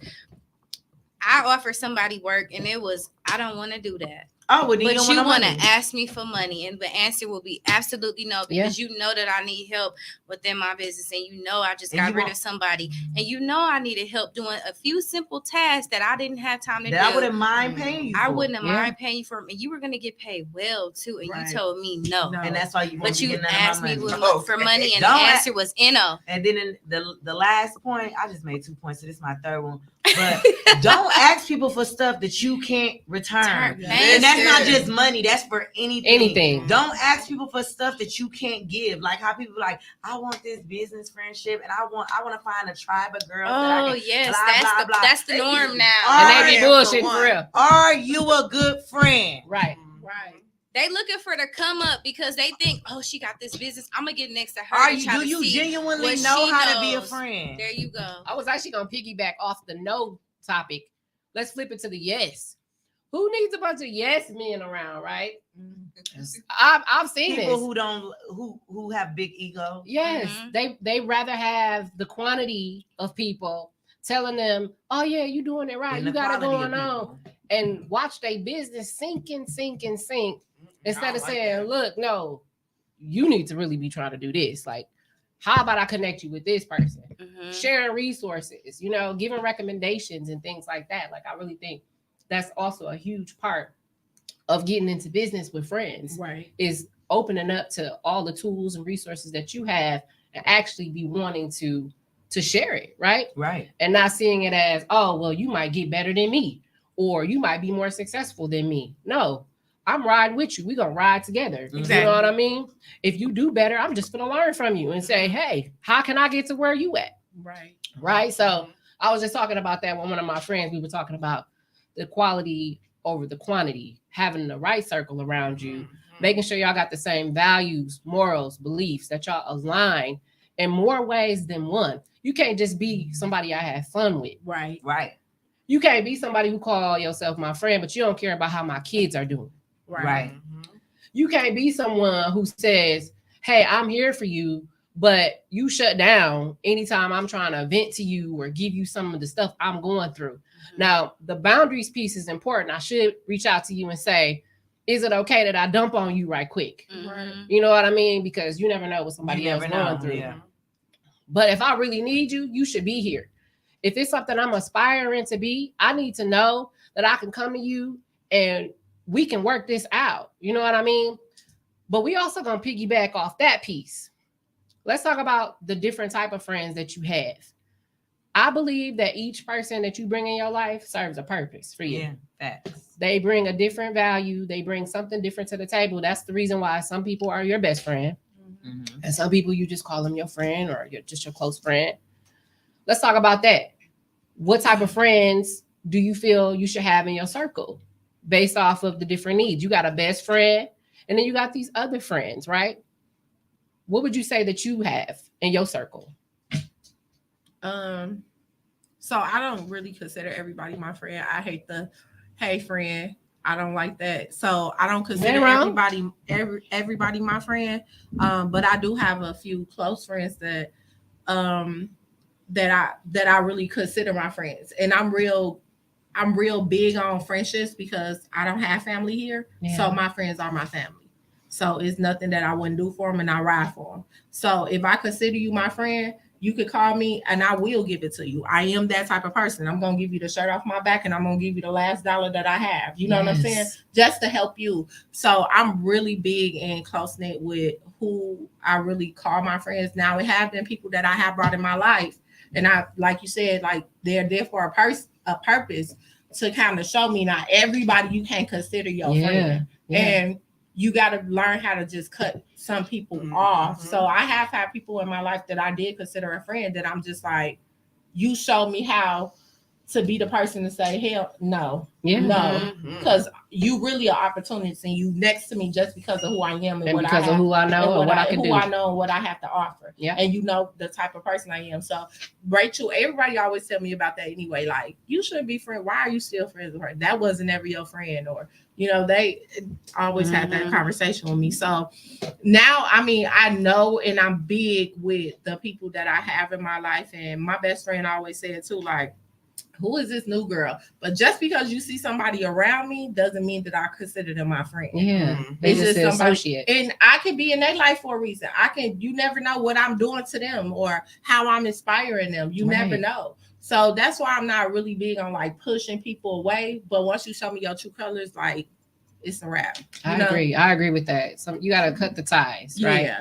I offered somebody work and it was, I don't want to do that. Oh, well, then But don't you want want no to money. ask me for money, and the answer will be absolutely no, because you know that I need help within my business, and you know I just And got you rid want- of somebody, and you know I needed help doing a few simple tasks that I didn't have time to That I do. wouldn't mind paying you I for. wouldn't have Yeah. mind paying you for, and you were gonna get paid well too, and Right. you told me no. No. And that's why you won't But be you getting none asked of me my with money. for money, and Don't the ask- answer was no. And then in the last point, I just made 2 points, so this is my third one. But don't ask people for stuff that you can't return. Yeah. Thank And that's you. not just money, that's for anything. Anything. Don't ask people for stuff that you can't give. Like how people like, I want this business friendship and I want to find a tribe of girls that I Oh can yes, blah, blah, blah. that's the norm now. And they be Yeah, bullshitting for for one. real. Are you a good friend? Right. Right. They looking for the come up because they think, oh, she got this business. I'm gonna get next to her. Are to you try do to you see genuinely what know she how to be a knows. friend? There you go. I was actually gonna piggyback off the no topic. Let's flip it to the yes. Who needs a bunch of yes men around, right? I've seen People this. who don't who have big ego. Yes, Mhm. they rather have the quantity of people telling them, "Oh yeah, you doing it right. than You the got it quality of going on," people. and watch their business sink and sink and sink instead of like saying, that. "Look, no, you need to really be trying to do this. Like, how about I connect you with this person?" Mhm. Sharing resources, giving recommendations and things like that. Like, I really think that's also a huge part of getting into business with friends Right. is opening up to all the tools and resources that you have and actually be wanting to share it, right? Right. And not seeing it as, oh, well, you might get better than me or you might be more successful than me. No, I'm riding with you. We're going to ride together. You Exactly. know what I mean? If you do better, I'm just going to learn from you and say, hey, how can I get to where you at? Right. Right. So I was just talking about that with one of my friends. We were talking about the quality over the quantity, having the right circle around you, Mhm. making sure y'all got the same values, morals, beliefs, that y'all align in more ways than one. You can't just be somebody I have fun with. Right. Right. You can't be somebody who call yourself my friend, but you don't care about how my kids are doing. Right. Mhm. You can't be someone who says, hey, I'm here for you, but you shut down anytime I'm trying to vent to you or give you some of the stuff I'm going through. Now, the boundaries piece is important. I should reach out to you and say, is it okay that I dump on you right quick? Mhm. You know what I mean? Because you never know what somebody You else never going know, through. yeah. But if I really need you, you should be here. If it's something I'm aspiring to be, I need to know that I can come to you and we can work this out. You know what I mean? But we also gonna piggyback off that piece. Let's talk about the different type of friends that you have. I believe that each person that you bring in your life serves a purpose for you. Yeah, facts. They bring a different value. They bring something different to the table. That's the reason why some people are your best friend. Mhm. And some people you just call them your friend or you're just your close friend. Let's talk about that. What type of friends do you feel you should have in your circle based off of the different needs? You got a best friend and then you got these other friends, right? What would you say that you have in your circle? So I don't really consider everybody my friend. I hate the hey friend. I don't like that. So I don't consider everybody my friend. But I do have a few close friends that that I really consider my friends. And I'm real big on friendships because I don't have family here. Yeah. So my friends are my family. So it's nothing that I wouldn't do for them, and I ride for them. So if I consider you my friend, you could call me and I will give it to you. I am that type of person. I'm going to give you the shirt off my back and I'm going to give you the last dollar that I have. You know what I'm saying? Just to help you. So I'm really big and close knit with who I really call my friends. Now, it have been people that I have brought in my life. And I, like you said, like they're there for a purpose to kind of show me not everybody you can't consider your friend. Yeah. And you got to learn how to just cut some people off. So I have had people in my life that I did consider a friend that I'm just like, you showed me how to be the person to say, hell, no, no, because you really are opportunist and you next to me just because of who I am and what because I have, of who I know and what I can do. Who I know and what I have to offer. Yeah. And you know the type of person I am. So Rachel, everybody always tell me about that anyway. Like, you shouldn't be friends. Why are you still friends with her? That wasn't ever your friend. Or, you know, they always had that conversation with me. So now, I mean, I know and I'm big with the people that I have in my life. And my best friend always said too, like, who is this new girl? But just because you see somebody around me doesn't mean that I consider them my friend. Yeah. It's just an associate. And I can be in their life for a reason. You never know what I'm doing to them or how I'm inspiring them. You never know. So that's why I'm not really big on like pushing people away. But once you show me your true colors, like, it's a wrap. I agree with that. You got to cut the ties, right?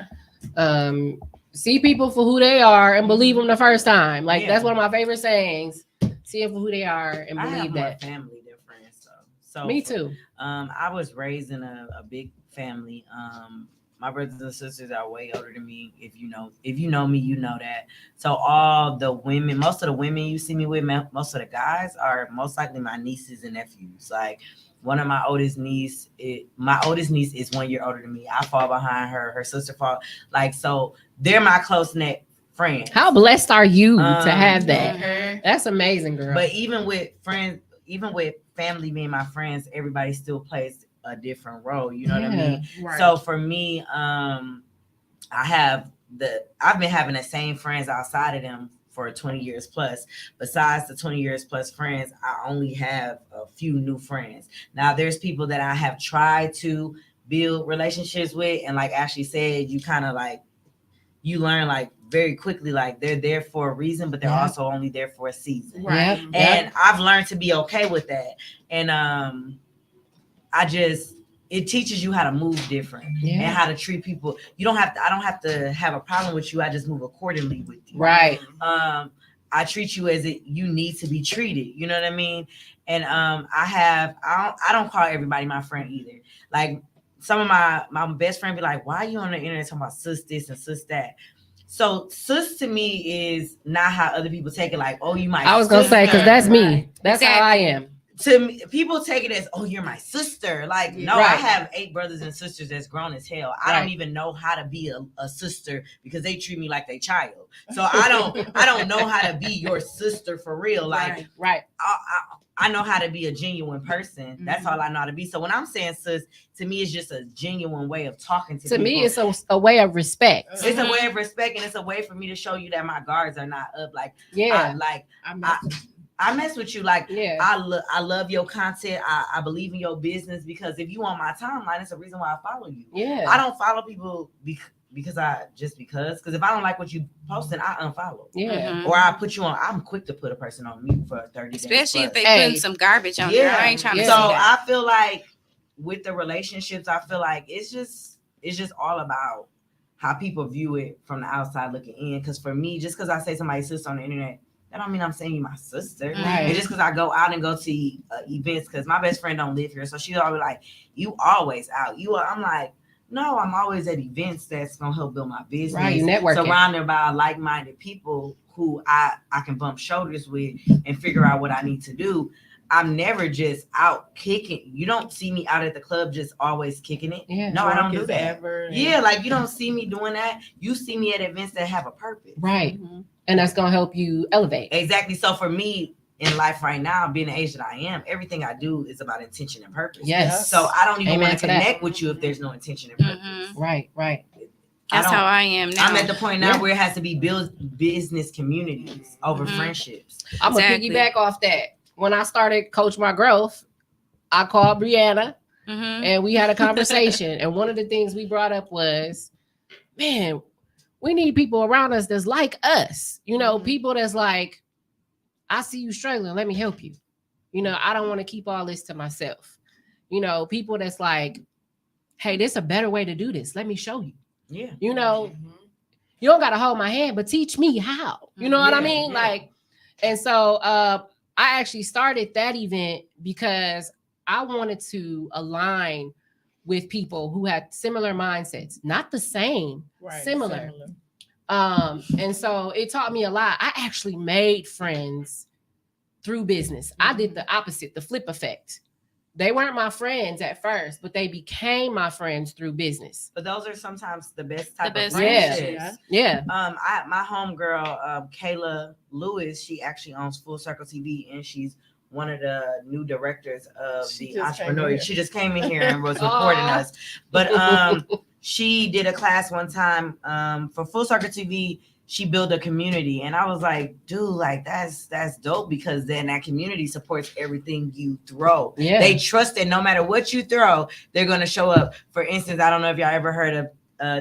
Yeah. See people for who they are and believe them the first time. Like, that's one of my favorite sayings. See them for who they are and believe that. Family, they're friends. So me too. I was raised in a big family. My brothers and sisters are way older than me. If you know me, you know that. So most of the women you see me with, most of the guys are most likely my nieces and nephews. Like, one of my oldest niece is 1 year older than me. I fall behind her. Her sister fall. Like, so they're my close knit friends. How blessed are you to have that? That's amazing, girl. But even with friends, even with family being my friends, everybody still plays a different role. You know what I mean? Right. So for me, I've been having the same friends outside of them for 20 years plus. Besides the 20 years plus friends, I only have a few new friends. Now, there's people that I have tried to build relationships with, and like Ashley said, you kind of like, you learn like very quickly, like they're there for a reason, but they're also only there for a season. Right. And I've learned to be okay with that. And it teaches you how to move different and how to treat people. I don't have to have a problem with you. I just move accordingly with you. Right. I treat you as you need to be treated. You know what I mean? And I don't call everybody my friend either. Like, some of my best friend be like, why are you on the internet talking about sis this and sis that? So sis to me is not how other people take it. Like, oh, you might. I was going to say, because that's me. That's how I am. to me, people take it as, oh, you're my sister. Like, no, Right. I have 8 brothers and sisters that's grown as hell. I Right. don't even know how to be a sister because they treat me like they child. So I don't know how to be your sister for real. Like, Right. I know how to be a genuine person. That's all I know how to be. So when I'm saying sis, to me, it's just a genuine way of talking to people. To me, it's a way of respect. It's a way of respect, and it's a way for me to show you that my guards are not up. Like, Yeah. I mess with you. Like, Yeah. I love your content. I believe in your business because if you on my timeline, it's a reason why I follow you. Yeah. I don't follow people because if I don't like what you posting, I unfollow. Yeah. Mhm. Or I put you on. I'm quick to put a person on mute for 30 days. Especially if plus. they putting some garbage on there. I ain't trying to So see that. I feel like with the relationships, I feel like it's just all about how people view it from the outside looking in. Because for me, just because I say somebody's sister on the internet, that don't mean I'm saying you my sister. Right. It's just because I go out and go to events, because my best friend don't live here, so she's always like, "You always out? I'm like, no, I'm always at events that's gonna help build my business. Right, you networking. Surrounded by like-minded people who I can bump shoulders with and figure out what I need to do. I'm never just out kicking. You don't see me out at the club just always kicking it. Yeah. No, I don't do that. Ever. Yeah, like you don't see me doing that. You see me at events that have a purpose. Right. And that's gonna help you elevate. Exactly. So for me in life right now, being the age that I am, everything I do is about intention and purpose. Yes. So I don't even Amen want to to that. connect with you if there's no intention and purpose. Mhm. Right. That's how I am now. I'm at the point now Yeah. where it has to be business communities over Mhm. friendships. I'm gonna Exactly. piggyback off that. When I started Coach My Growth, I called Brianna Mhm. and we had a conversation. And one of the things we brought up was, man, we need people around us that's like us. You know, people that's like, I see you struggling. Let me help you. You know, I don't want to keep all this to myself. You know, people that's like, hey, there's a better way to do this. Let me show you. Yeah. You know, you don't got to hold my hand, but teach me how. You know what I Yeah, mean? yeah. Like, and so I actually started that event because I wanted to align with people who had similar mindsets, not the same, similar. And so it taught me a lot. I actually made friends through business. I did the opposite, the flip effect. They weren't my friends at first, but they became my friends through business. But those are sometimes the best type best of friendships. friendships. Yeah. My homegirl, Kayla Lewis, she actually owns Full Circle TV, and she's one of the new directors of She the just came Entrepreneur. in. She just came in here and was recording us. But she did a class one time for Full Circle TV. She built a community, and I was like, dude, like that's dope, because then that community supports everything you throw. Yeah. They trust that no matter what you throw, they're gonna show up. For instance, I don't know if y'all ever heard of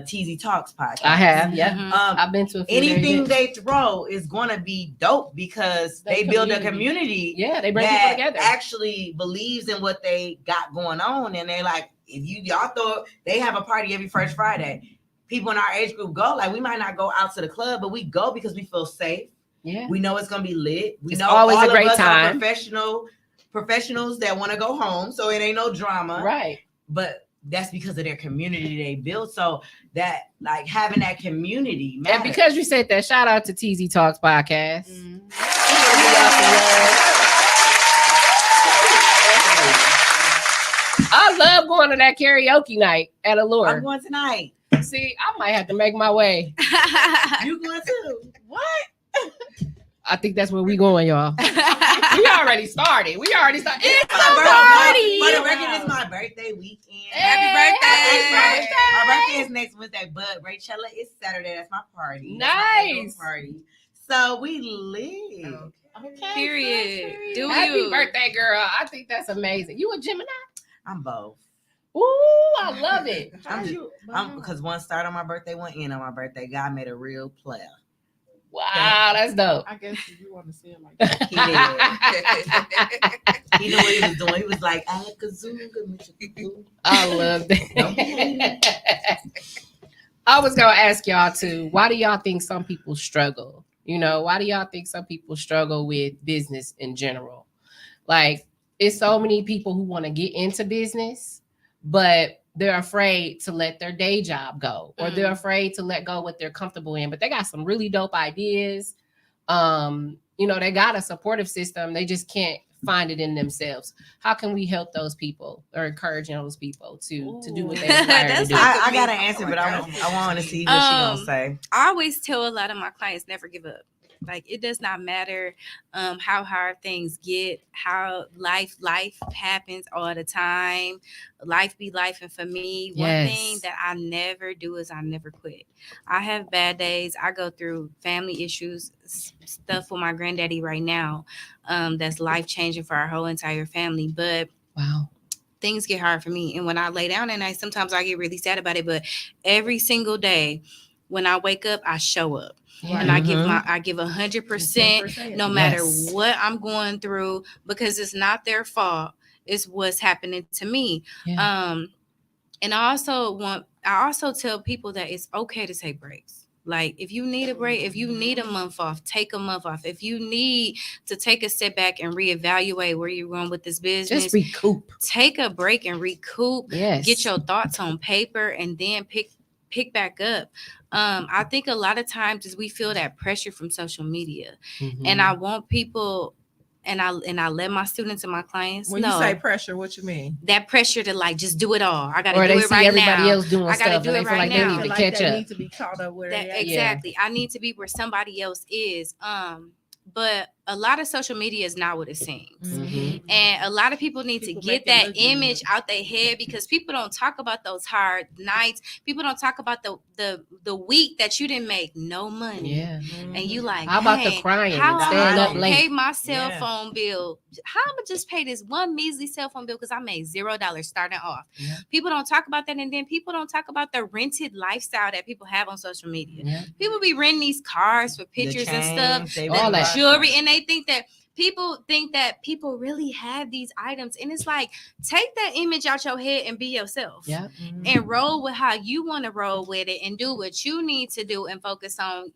TZ Talks podcast. I have. Yeah. Mhm. I've been to a few Anything events. they throw is gonna be dope because they build a community. Yeah, they bring people that together. actually believes in what they got going on, and they like, if y'all throw, they have a party every first Friday. People in our age group go. Like, we might not go out to the club, but we go because we feel safe. Yeah. We know it's gonna be lit. We It's know always all a great of us time. are professionals that want to go home, so it ain't no drama. Right. But that's because of their community they built. So that, like, having that community matters. And because you said that, shout out to TZ Talks podcast. I love going to that karaoke night at Allure. I'm going tonight. See, I might have to make my way. You going too? What? I think that's where we going, y'all. We already started. It's a party. party. For the record, it's my birthday weekend. Happy birthday. My birthday is next Wednesday, but Rachella is Saturday. That's my party. That's my Nice. annual party. So we live. Okay. Period. Do Happy you? birthday, girl. I think that's amazing. You a Gemini? I'm both. Ooh, I love it. I'm because one started on my birthday, one end on my birthday. God made a real player. Wow, that's dope. I guess if you want to see it like that. He did. He knew what he was doing. He was like, I love that. I was gonna ask y'all too. Why do y'all think some people struggle? You know, why do y'all think some people struggle with business in general? Like, it's so many people who want to get into business, but they're afraid to let their day job go, or they're afraid to let go what they're comfortable in. But they got some really dope ideas. You know, they got a supportive system. They just can't find it in themselves. How can we help those people or encourage those people to do what they Ooh. desire to That's do? like I got an answer, but I want to see what she gonna say. I always tell a lot of my clients never give up. Like, it does not matter how hard things get, how life happens all the time. Life be life. And for me, one thing that I never do is I never quit. I have bad days. I go through family issues, stuff with my granddaddy right now. That's life changing for our whole entire family. But Wow. things get hard for me. And when I lay down at night, sometimes I get really sad about it. But every single day when I wake up, I show up. Yeah. And I give 100%, no matter what I'm going through, because it's not their fault. It's what's happening to me. Yeah. And I also tell people that it's okay to take breaks. Like, if you need a break, if you need a month off, take a month off. If you need to take a step back and reevaluate where you're going with this business, Just recoup. Take a break and recoup. Yes. Get your thoughts on paper and then pick back up. I think a lot of times is we feel that pressure from social media, and I want people, and I let my students and my clients When know. you say pressure, what you mean? That pressure to like just do it all. I gotta or do they it see right everybody now. else doing I gotta stuff do and they it feel right like they now. need to Like catch they up. need to be caught up where they at. Exactly. I need to be where somebody else is. But a lot of social media is not what it seems. Mm-hmm. And a lot of people need People to make get it that look image good. out their head, because people don't talk about those hard nights. People don't talk about the week that you didn't make no money. Yeah. And you like, How about the "Dang, crying how and am staying I up gonna late?" pay my cell Yeah. phone bill? How am I just pay this one measly cell phone bill because I made $0 starting off? Yeah. People don't talk about that, and then people don't talk about the rented lifestyle that people have on social media. Yeah. People be renting these cars for pictures and stuff, all the that. jewelry, and they think that people really have these items. And it's like, take that image out your head and be yourself. Yeah. And roll with how you want to roll with it, and do what you need to do, and focus on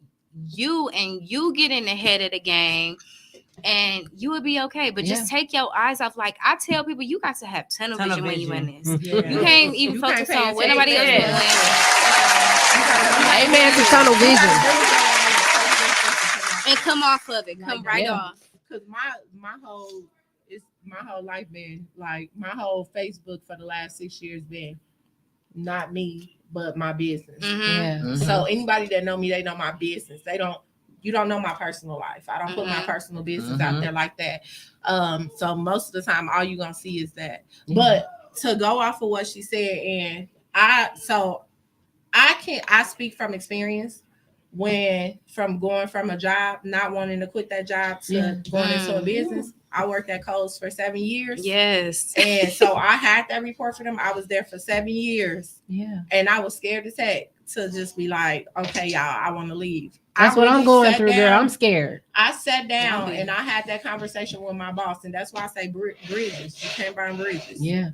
you, and you get in the head of the game, and you will be okay. But just take your eyes off. Like I tell people, you got to have tunnel vision when you in this. Yeah. You can't even You focus can't pay on what nobody else attention. doing. Amen to tunnel vision. And come off of it. Come right Yeah. off. Because my whole life been like, my whole Facebook for the last 6 years been not me but my business. Mm-hmm. Yeah. So anybody that know me, they know my business. You don't know my personal life. I don't put my personal business out there like that. So most of the time, all you're gonna see is that. Yeah. But to go off of what she said, and I speak from experience. From going from a job, not wanting to quit that job, to going into a business. I worked at Kohl's for 7 years. Yes. And so I had that report for them. I was there for 7 years. Yeah. And I was scared to just be like, okay, y'all, I want to leave. That's what I'm going through, girl. I'm scared. I sat down and I had that conversation with my boss. And that's why I say bridges. You can't burn bridges. Yeah.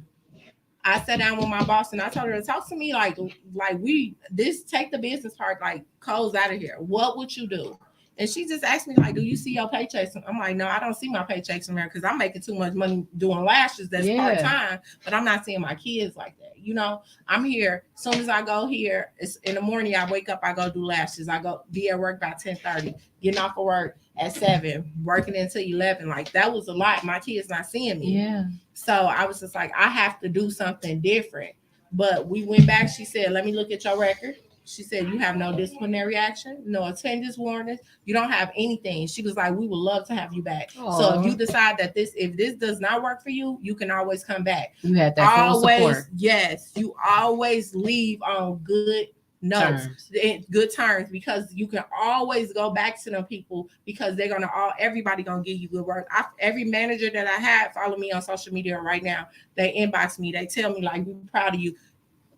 I sat down with my boss and I told her to talk to me like take the business part, like Kohl's out of here. What would you do? And she just asked me, like, do you see your paychecks? I'm like, no, I don't see my paychecks in there because I'm making too much money doing lashes. That's part-time, but I'm not seeing my kids like that. You know, I'm here. As soon as I go here, it's in the morning, I wake up, I go do lashes. I go be at work by 10:30, getting off of work at 7, working until 11. Like, that was a lot. My kids not seeing me. Yeah. So I was just like, I have to do something different. But we went back. She said, let me look at your record. She said, you have no disciplinary action, no attendance warnings. You don't have anything. She was like, we would love to have you back. Aww. So if you decide that if this does not work for you, you can always come back. You had that full support. Yes, you always leave on good notes, good terms, because you can always go back to them people, because they're everybody gonna give you good work. Every manager that I have follow me on social media right now. They inbox me. They tell me, like, we're proud of you.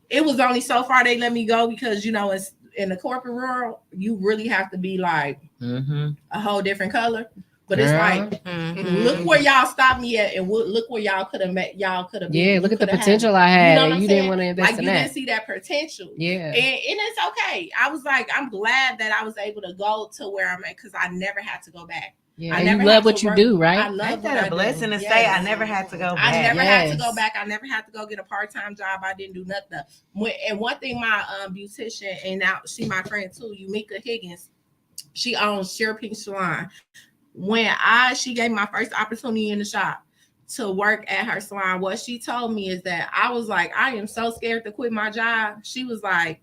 It was only so far they let me go because, you know, it's in the corporate world, you really have to be like a whole different color. But it's like, look where y'all stopped me at, and look where y'all could have met. Y'all could have. Yeah, look at the potential I had. You know and you didn't want to invest like, in you that. didn't see that potential. Yeah, and it's okay. I was like, I'm glad that I was able to go to where I'm at, because I never had to go back. Yeah, I and never you love had what to you work. do, right? I love Ain't what that I a blessing do. to say? I never had to go back. I never had to Yes. go back. I never had to go get a part-time job. I didn't do nothing. And one thing, my beautician, and now she my friend too, Yumika Higgins, she owns Sheer Pink Salon. When she gave me my first opportunity in the shop, to work at her salon, what she told me is that I was like, I am so scared to quit my job. She was like,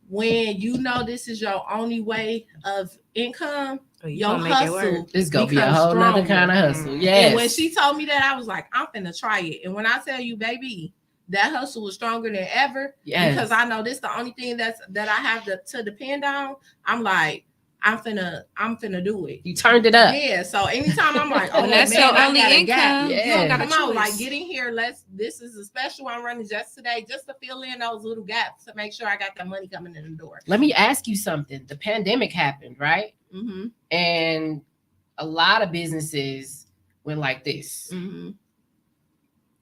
when you know this is your only way of income, your hustle it's gonna be a whole nother kind of hustle. Yes. And when she told me that, I was like, I'm finna try it. And when I tell you, baby, that hustle was stronger than ever, because I know this the only thing that I have to depend on. I'm like, I'm finna do it. You turned it up. Yeah. So anytime I'm like, oh, that's man, your I only got a income. gap. You don't got a Come on, choice. like get in here. This is a special I'm running just today, just to fill in those little gaps to make sure I got that money coming in the door. Let me ask you something. The pandemic happened, right? Mm-hmm. And a lot of businesses went like this. Mm-hmm.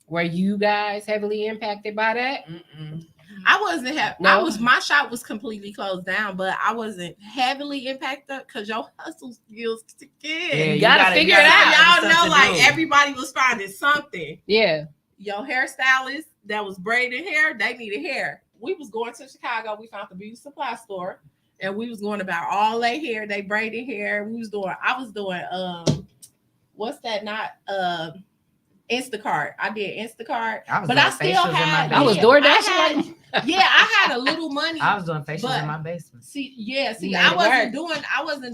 Were you guys heavily impacted by that? Mm-mm. I wasn't No. my shop was completely closed down, but I wasn't heavily impacted because your hustle skills to You gotta figure it out. Y'all know, like everybody was finding something. Yeah. Your hairstylist that was braiding hair, they needed hair. We was going to Chicago. We found the beauty supply store, and we was going about all their hair. They braided hair. I was doing what's that? Not Instacart. I did Instacart, but I still had. I was DoorDash. Yeah, I had a little money. I was doing facials in my basement. I wasn't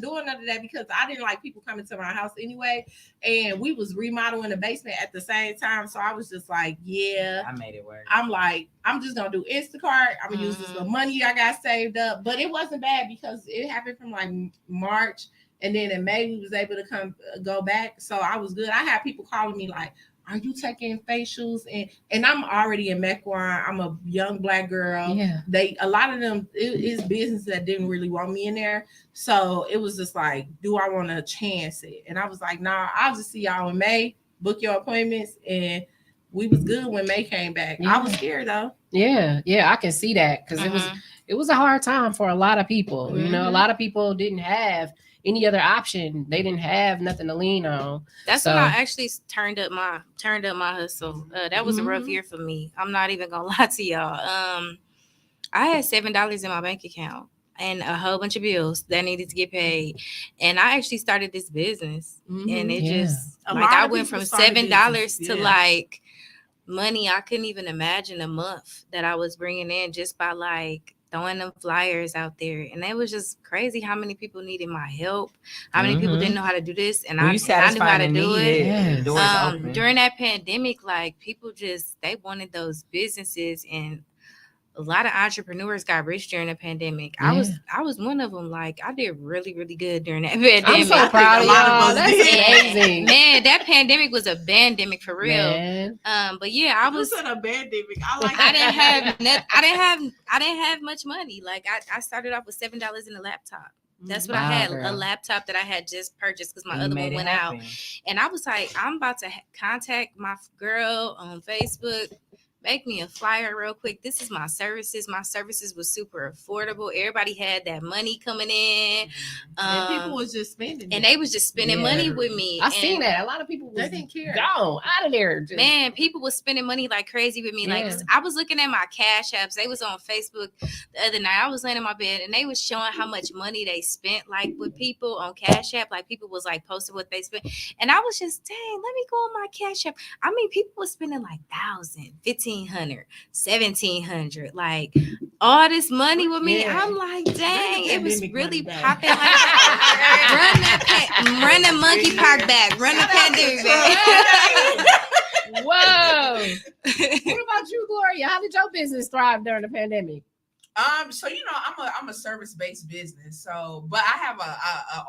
doing none of that because I didn't like people coming to my house anyway, and we was remodeling the basement at the same time. So I was just like, yeah, I made it work. I'm like, I'm just gonna do Instacart. I'm gonna use this little money I got saved up, but it wasn't bad because it happened from like March, and then in May we was able to go back. So I was good. I had people calling me like, are you taking facials? And I'm already in Mequon. I'm a young Black girl. Yeah. A lot of them, it is business that didn't really want me in there. So it was just like, do I want to chance it? And I was like, nah, I'll just see y'all in May, book your appointments. And we was good when May came back. Yeah. I was scared though. Yeah, I can see that because it was a hard time for a lot of people. You know, a lot of people didn't have any other option. They didn't have nothing to lean on. That's when I actually turned up my hustle. That was a rough year for me. I'm not even gonna lie to y'all. I had $7 in my bank account and a whole bunch of bills that needed to get paid. And I actually started this business, and it just like I went from $7 to like money I couldn't even imagine a month that I was bringing in just by like throwing them flyers out there. And it was just crazy how many people needed my help, how many people didn't know how to do this, and I knew how to do it. During that pandemic, like people they wanted those businesses, and a lot of entrepreneurs got rich during the pandemic. I was one of them. Like I did really, really good during that pandemic. I'm so proud of y'all. That's amazing. Man, that pandemic was a bandemic for real. Man. But yeah, I was a bandemic. I didn't have much money. Like I started off with $7 in a laptop. That's what I had, a laptop that I had just purchased because my other one went out. And I was like, I'm about to contact my girl on Facebook. Make me a flyer real quick. This is my services. My services was super affordable. Everybody had that money coming in. And people was just spending. And they was just spending money with me. I seen that. A lot of people they didn't care. Gone out of there. Man, people was spending money like crazy with me. Like I was looking at my cash apps. They was on Facebook the other night. I was laying in my bed and they was showing how much money they spent like with people on Cash App. Like people was like posting what they spent. And I was just, dang, let me go on my Cash App. I mean, people was spending like $1,000, $1,500, $1,700, like all this money with me. I'm like, dang, it was really popping. Like, run the monkey park back, run the pandemic back. Whoa. What about you, Gloria? How did your business thrive during the pandemic? So I'm a service-based business. So, but I have a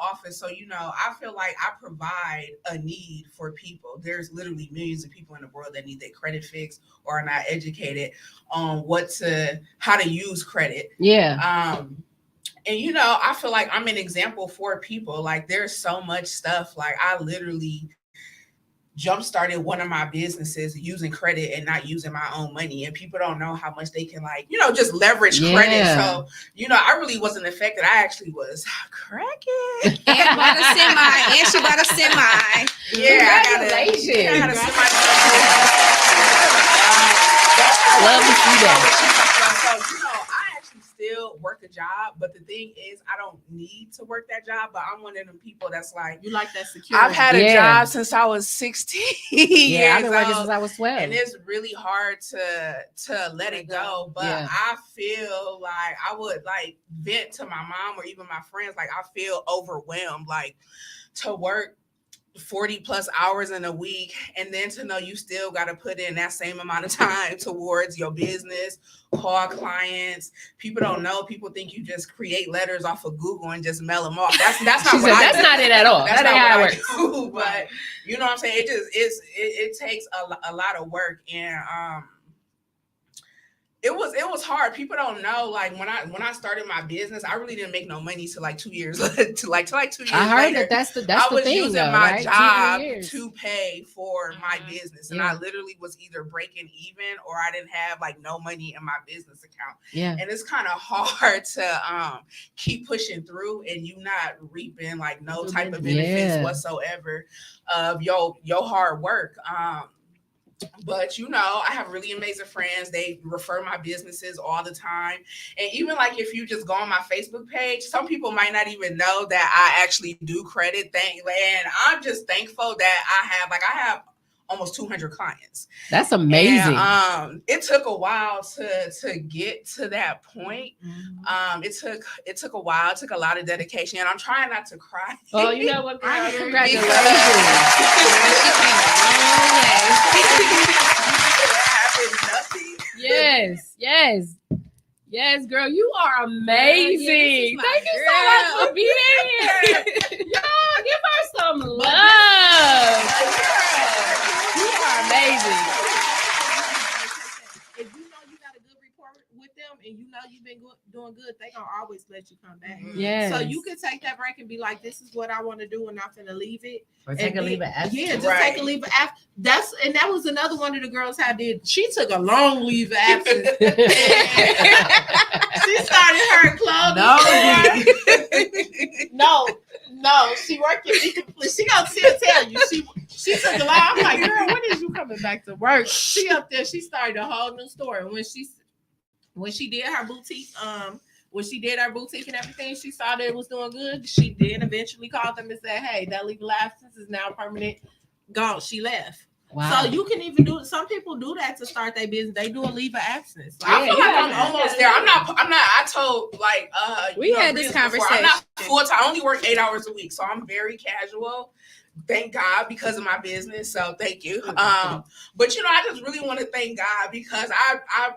office. So, I feel like I provide a need for people. There's literally millions of people in the world that need their credit fixed or are not educated on how to use credit. Yeah. And I feel like I'm an example for people. Like there's so much stuff. Like I literally jump-started one of my businesses using credit and not using my own money, and people don't know how much they can just leverage credit. So I really wasn't affected. I actually was cracking. And bought a semi. Yeah, congratulations. I got a semi. Love to see that. So I actually still work a job, but the thing is, I don't need to work that job. But I'm one of them people that's like, You like that security. I've had a job since I was 16 Yeah, I've years been working old, since I was 12. and it's really hard to let it go. But Yeah. I feel like I would like vent to my mom or even my friends. Like I feel overwhelmed, like to work 40 plus hours in a week, and then to know you still got to put in that same amount of time towards your business, call clients. People don't know. People think you just create letters off of Google and just mail them off. That's not She what said, I that's do. not it at all. That's That ain't not how it what works. I do. But you know what I'm saying? It takes a lot of work, and it was hard. People don't know. Like when I started my business, I really didn't make no money till like 2 years to like 2 years I heard later. that's the I was thing, using though, my right? 2-3 job years. to pay for my business, and Yeah. I literally was either breaking even or I didn't have like no money in my business account. Yeah. And it's kind of hard to keep pushing through and you not reaping like no type of benefits Yeah. whatsoever of your hard work. But you know, I have really amazing friends. They refer my businesses all the time. And even like if you just go on my Facebook page, some people might not even know that I actually do credit things. And I'm just thankful that I have almost 200 clients. That's amazing. And, it took a while to get to that point. It took a while. It took a lot of dedication, and I'm trying not to cry. Oh, you know what, girl? I am Congratulations. Yes, girl, you are amazing. Yeah, Thank you so much for being here. Y'all, give her some love. You are amazing. If you know you got a good rapport with them and you know you've been doing good, they gonna always let you come back. Yes. So you can take that break and be like, this is what I want to do, and I'm finna leave it. Or take a leave of absence. Yeah, just Right. take a leave of absence. That was another one of the girls I did. She took a long leave of absence. She started her clothing store. No, she worked in she gonna still tell you. She took a lot. I'm like, girl, when is you coming back to work? She up there, she started a whole new store. And when she did her boutique, when she did her boutique and everything, she saw that it was doing good. She did eventually call them and said, hey, that leave of absence is now permanent. Gone. She left. Wow. So you can even do, some people do that to start their business. They do a leave of absence. I feel like I'm Yeah. almost there. I'm not. I told like We had this Breeze before, I'm not conversation. full time. I only work 8 hours a week, so I'm very casual. Thank God because of my business. So thank you. But you know, I just really want to thank God because I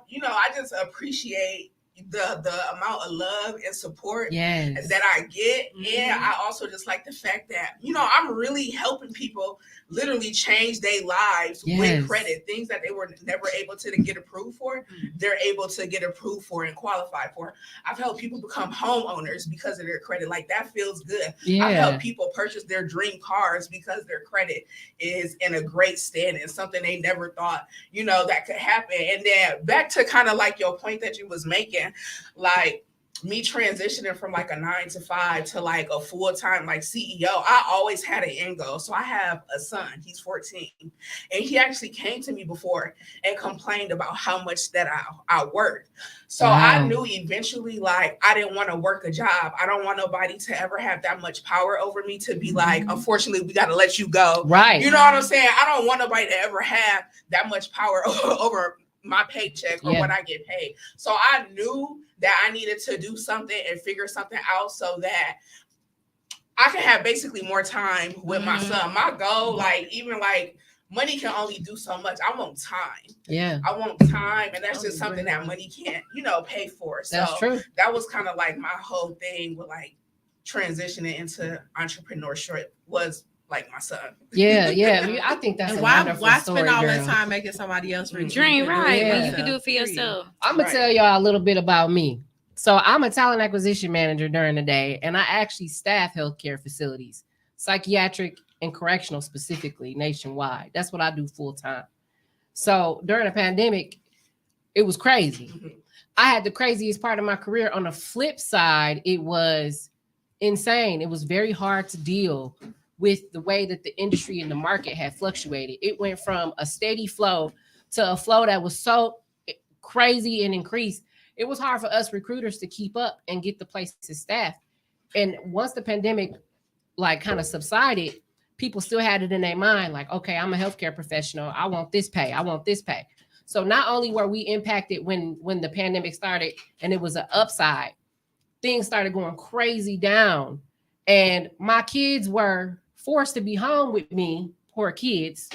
just appreciate the amount of love and support Yes. that I get. And I also just like the fact that, you know, I'm really helping people literally change their lives Yes. with credit. Things that they were never able to get approved for, they're able to get approved for and qualify for. I've helped people become homeowners because of their credit. Like that feels good. I've Yeah. helped people purchase their dream cars because their credit is in a great standing, something they never thought, you know, that could happen. And then back to kind of like your point that you was making, like me transitioning from like a 9 to 5 to like a full-time like CEO, I always had an end goal. So I have a son, he's 14, and he actually came to me before and complained about how much that I worked. So Wow. I knew eventually like I didn't want to work a job. I don't want nobody to ever have that much power over me to be like, unfortunately, we got to let you go. Right. You know what I'm saying? I don't want nobody to ever have that much power over my paycheck or Yeah. what I get paid. So I knew that I needed to do something and figure something out so that I can have basically more time with my son. My goal, like even like money can only do so much. I want time. Yeah. I want time, and that's just something that money can't, you know, pay for. So That's true. that was kind of like my whole thing with like transitioning into entrepreneurship was like my son. Yeah. I think that's And a why wonderful spend story, all girl. that time making somebody else rich? Dream, right? When Yeah. you can do it for yourself. I'm gonna Right. tell y'all a little bit about me. So I'm a talent acquisition manager during the day, and I actually staff healthcare facilities, psychiatric and correctional specifically nationwide. That's what I do full time. So during the pandemic, it was crazy. I had the craziest part of my career. On the flip side, it was insane. It was very hard to deal with the way that the industry and the market had fluctuated. It went from a steady flow to a flow that was so crazy and increased it was hard for us recruiters to keep up and get the places staffed. And once the pandemic like kind of subsided, people still had it in their mind, like, okay, I'm a healthcare professional. I want this pay. I want this pay. So not only were we impacted when the pandemic started and it was an upside, things started going crazy down. And my kids were forced to be home with me, poor kids.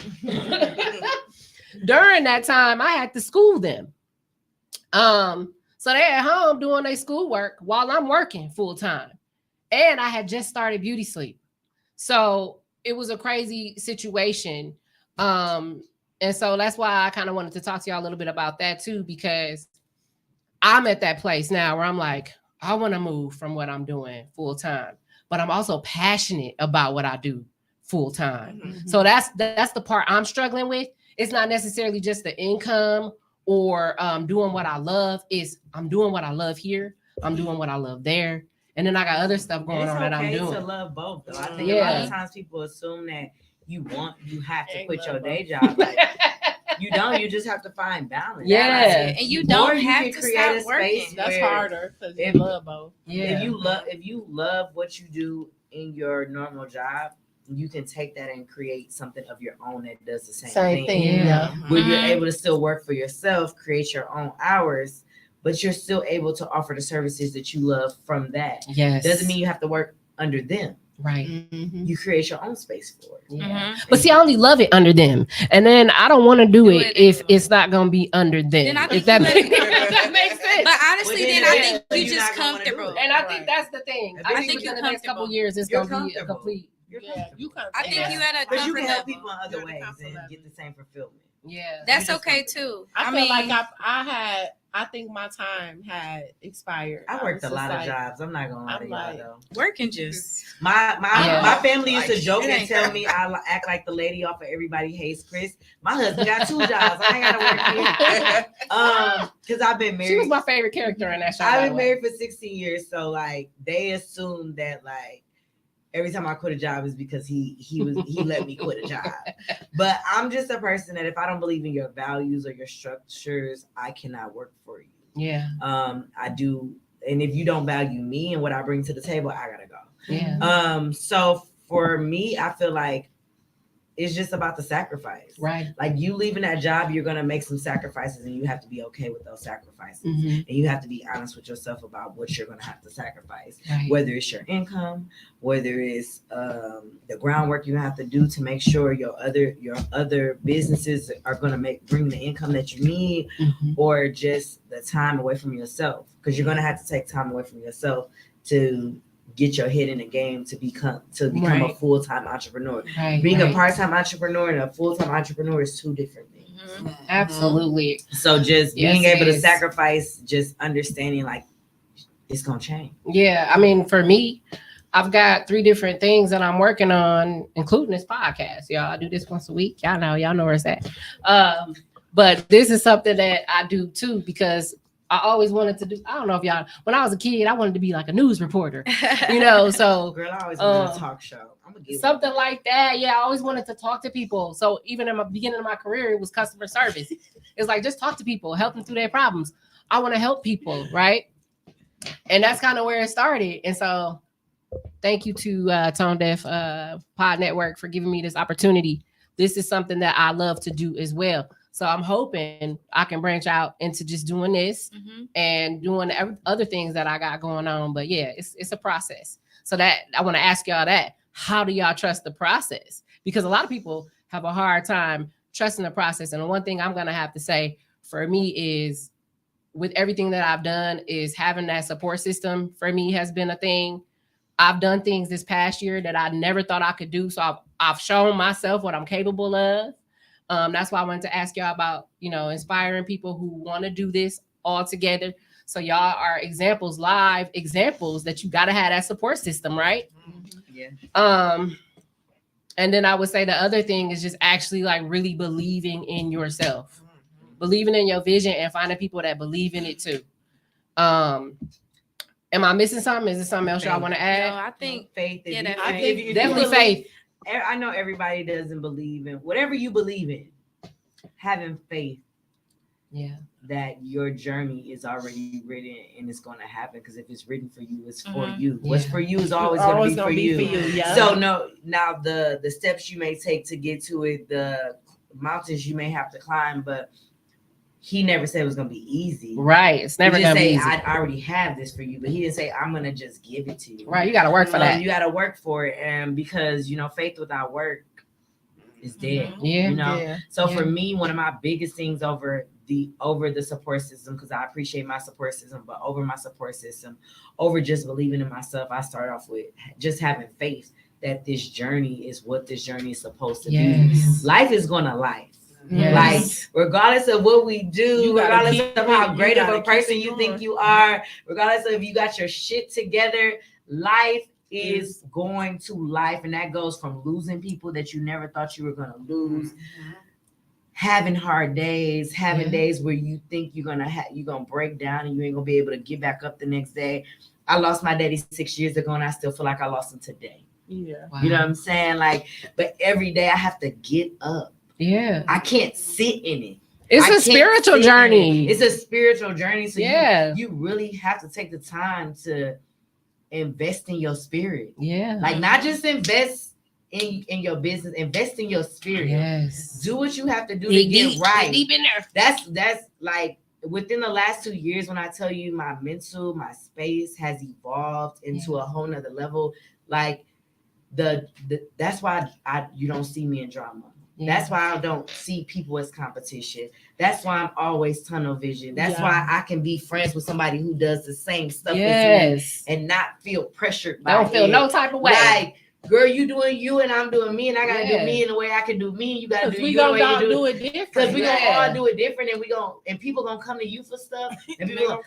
During that time, I had to school them. So they're at home doing their schoolwork while I'm working full time. And I had just started beauty sleep. So it was a crazy situation. And so that's why I kind of wanted to talk to y'all a little bit about that too, because I'm at that place now where I'm like, I want to move from what I'm doing full time, but I'm also passionate about what I do full time. Mhm. So that's the part I'm struggling with. It's not necessarily just the income or doing what I love. I'm doing what I love here. I'm doing what I love there. And then I got other stuff going on that I'm It's okay doing. to love both, though. I think a lot of times people assume that you have to quit your day job. Like, you don't. You just have to find balance. Yeah. And you don't Or you have can to create a stop working. space That's where harder because you if- love both. Yeah. If you love what you do in your normal job, you can take that and create something of your own that does the same thing. Yeah. Where you're Mhm. able to still work for yourself, create your own hours, but you're still able to offer the services that you love from that. Yes. Doesn't mean you have to work under them. Right. Mm-hmm. You create your own space for it. Yeah. Mhm. But see, I only love it under them. And then I don't want to do Do it it if anyway. it's not going to be under them. Then I If think that, you makes, better- if that makes sense. But honestly, Well, then then I yeah, think so you you're just not gonna wanna do comfortable. it. And I think that's the thing. I I think think you're within the next couple comfortable. years, it's You're going to be a comfortable. complete. You're Yeah, comfortable. you kind I think you at a Because you can comfort help level. people in other You're ways comfort and level. get the same fulfillment. Yeah. That's You're just okay comfortable. too. I feel mean, like I think my time had expired. I worked a was lot of just jobs. I'm not gonna lie to I'm y'all like- though. working just. My Yeah. family used to Like, joke it and ain't tell me I act like the lady off of Everybody Hates Chris. My husband got 2 jobs. I ain't gotta work here. Because I've been married. She was my favorite character in that show. by I've the been way. married for 16 years, so like they assume that like every time I quit a job is because he let me quit a job. But I'm just a person that if I don't believe in your values or your structures, I cannot work for you. Yeah. I do, and if you don't value me and what I bring to the table, I gotta go. Yeah. So for me, I feel like it's just about the sacrifice. Right. Like you leaving that job, you're gonna make some sacrifices, and you have to be okay with those sacrifices. Mhm. And you have to be honest with yourself about what you're gonna have to sacrifice. Right. Whether it's your income, whether it's the groundwork you have to do to make sure your other businesses are gonna bring the income that you need, Mhm. or just the time away from yourself, because you're gonna have to take time away from yourself to get your head in the game to become a Right. full-time entrepreneur. Right. Being right. a part-time entrepreneur and a full-time entrepreneur is 2 different things. Mhm. Absolutely. So just being Yes, it able to is. sacrifice, just understanding like it's gonna change. Yeah. I mean, for me, I've got 3 different things that I'm working on, including this podcast. Y'all, I do this once a week. Y'all know where it's at. But this is something that I do too, because I always wanted to do. I don't know if y'all, when I was a kid, I wanted to be like a news reporter, so Girl, I always wanted a talk show. I'm gonna get something like that. Yeah, I always wanted to talk to people. So even in the beginning of my career, it was customer service. It's like, just talk to people, help them through their problems. I want to help people, right? And that's kind of where it started. And so thank you to Tone Deaf Pod Network for giving me this opportunity. This is something that I love to do as well. So I'm hoping I can branch out into just doing this Mhm. and doing other things that I got going on. But yeah, it's a process. So that I want to ask y'all that. How do y'all trust the process? Because a lot of people have a hard time trusting the process. And the one thing I'm going to have to say for me is, with everything that I've done, is having that support system for me has been a thing. I've done things this past year that I never thought I could do. So I've shown myself what I'm capable of. That's why I wanted to ask y'all about, inspiring people who want to do this all together. So y'all are live examples that you got to have that support system, right? Yeah. And then I would say the other thing is just actually like really believing in yourself, believing in your vision, and finding people that believe in it too. Am I missing something? Is there something else y'all want to No, add? I think faith. yeah, If that you- faith. if you Definitely believe- faith. I know everybody doesn't believe in whatever you believe in. Having faith that your journey is already written and it's going to happen. Because if it's written for you, it's for Mhm. you. What's for you is always Always going to be for you. Yeah. So now the steps you may take to get to it, the mountains you may have to climb, but he never said it was going to be easy. Right. It's never He going just to be say, easy. I already have this for you, but he didn't say, I'm going to just give it to you. Right. You got to work for that. You got to work for it. And because, faith without work is dead. Yeah. So for me, one of my biggest things over the support system, because I appreciate my support system, but over my support system, over just believing in myself, I start off with just having faith that this journey is what this journey is supposed to be. Life is gonna life. Yes. Like, regardless of what we do, regardless of how great of a person you think you are, regardless of if you got your shit together, life is going to life. And that goes from losing people that you never thought you were going to lose, having hard days, having days where you think you're gonna break down and you ain't gonna be able to get back up the next day. I lost my daddy 6 years ago and I still feel like I lost him today. Yeah. Wow. You know what I'm saying? Like, but every day I have to get up. Yeah. I can't sit in it. It's a spiritual journey. It's a spiritual journey. So yeah, you really have to take the time to invest in your spirit. Yeah. Like, not just invest in your business, invest in your spirit. Yes. Do what you have to do to get right. Deep in there. That's like within the last 2 years, when I tell you my space has evolved into a whole nother level. Like that's why you don't see me in drama. Yeah. That's why I don't see people as competition. That's why I'm always tunnel vision. That's why I can be friends with somebody who does the same stuff as me and not feel pressured by it. Don't feel no type of way. Like, girl, you doing you and I'm doing me, and I gotta do me in the way I can do me. You gotta do you the way you do it different. Because we gonna all do it different, and people gonna come to you for stuff. And people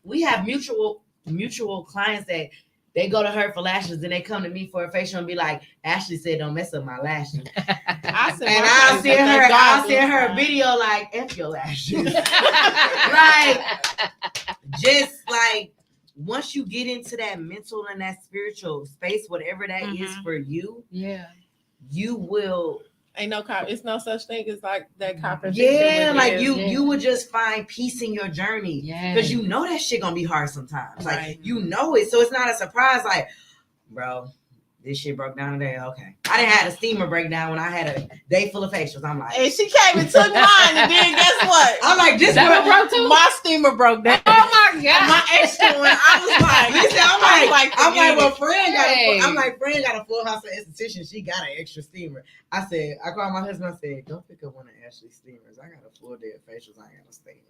we have mutual clients that they go to her for lashes, and they come to me for a facial and be like, Ashley said, don't mess up my lashes. I'll send her a video like, F your lashes. Like, just like, once you get into that mental and that spiritual space, whatever that is for you, you will. It's no such thing as like that competition. Yeah, like you would just find peace in your journey. Because you know that shit gonna be hard sometimes. Like, you know it. So it's not a surprise, like, bro, this shit broke down today. Okay. I didn't have a steamer breakdown when I had a day full of facials. I'm like, and she came and took mine, and then guess what? I'm like, this one broke too? My steamer broke down. Oh my god. My extra one. I was like, listen, I'm like, friend friend got a full house of esthetician. She got an extra steamer. I called my husband. I said, go pick up one of Ashley's steamers. I got a full day of facials. I ain't got a steamer.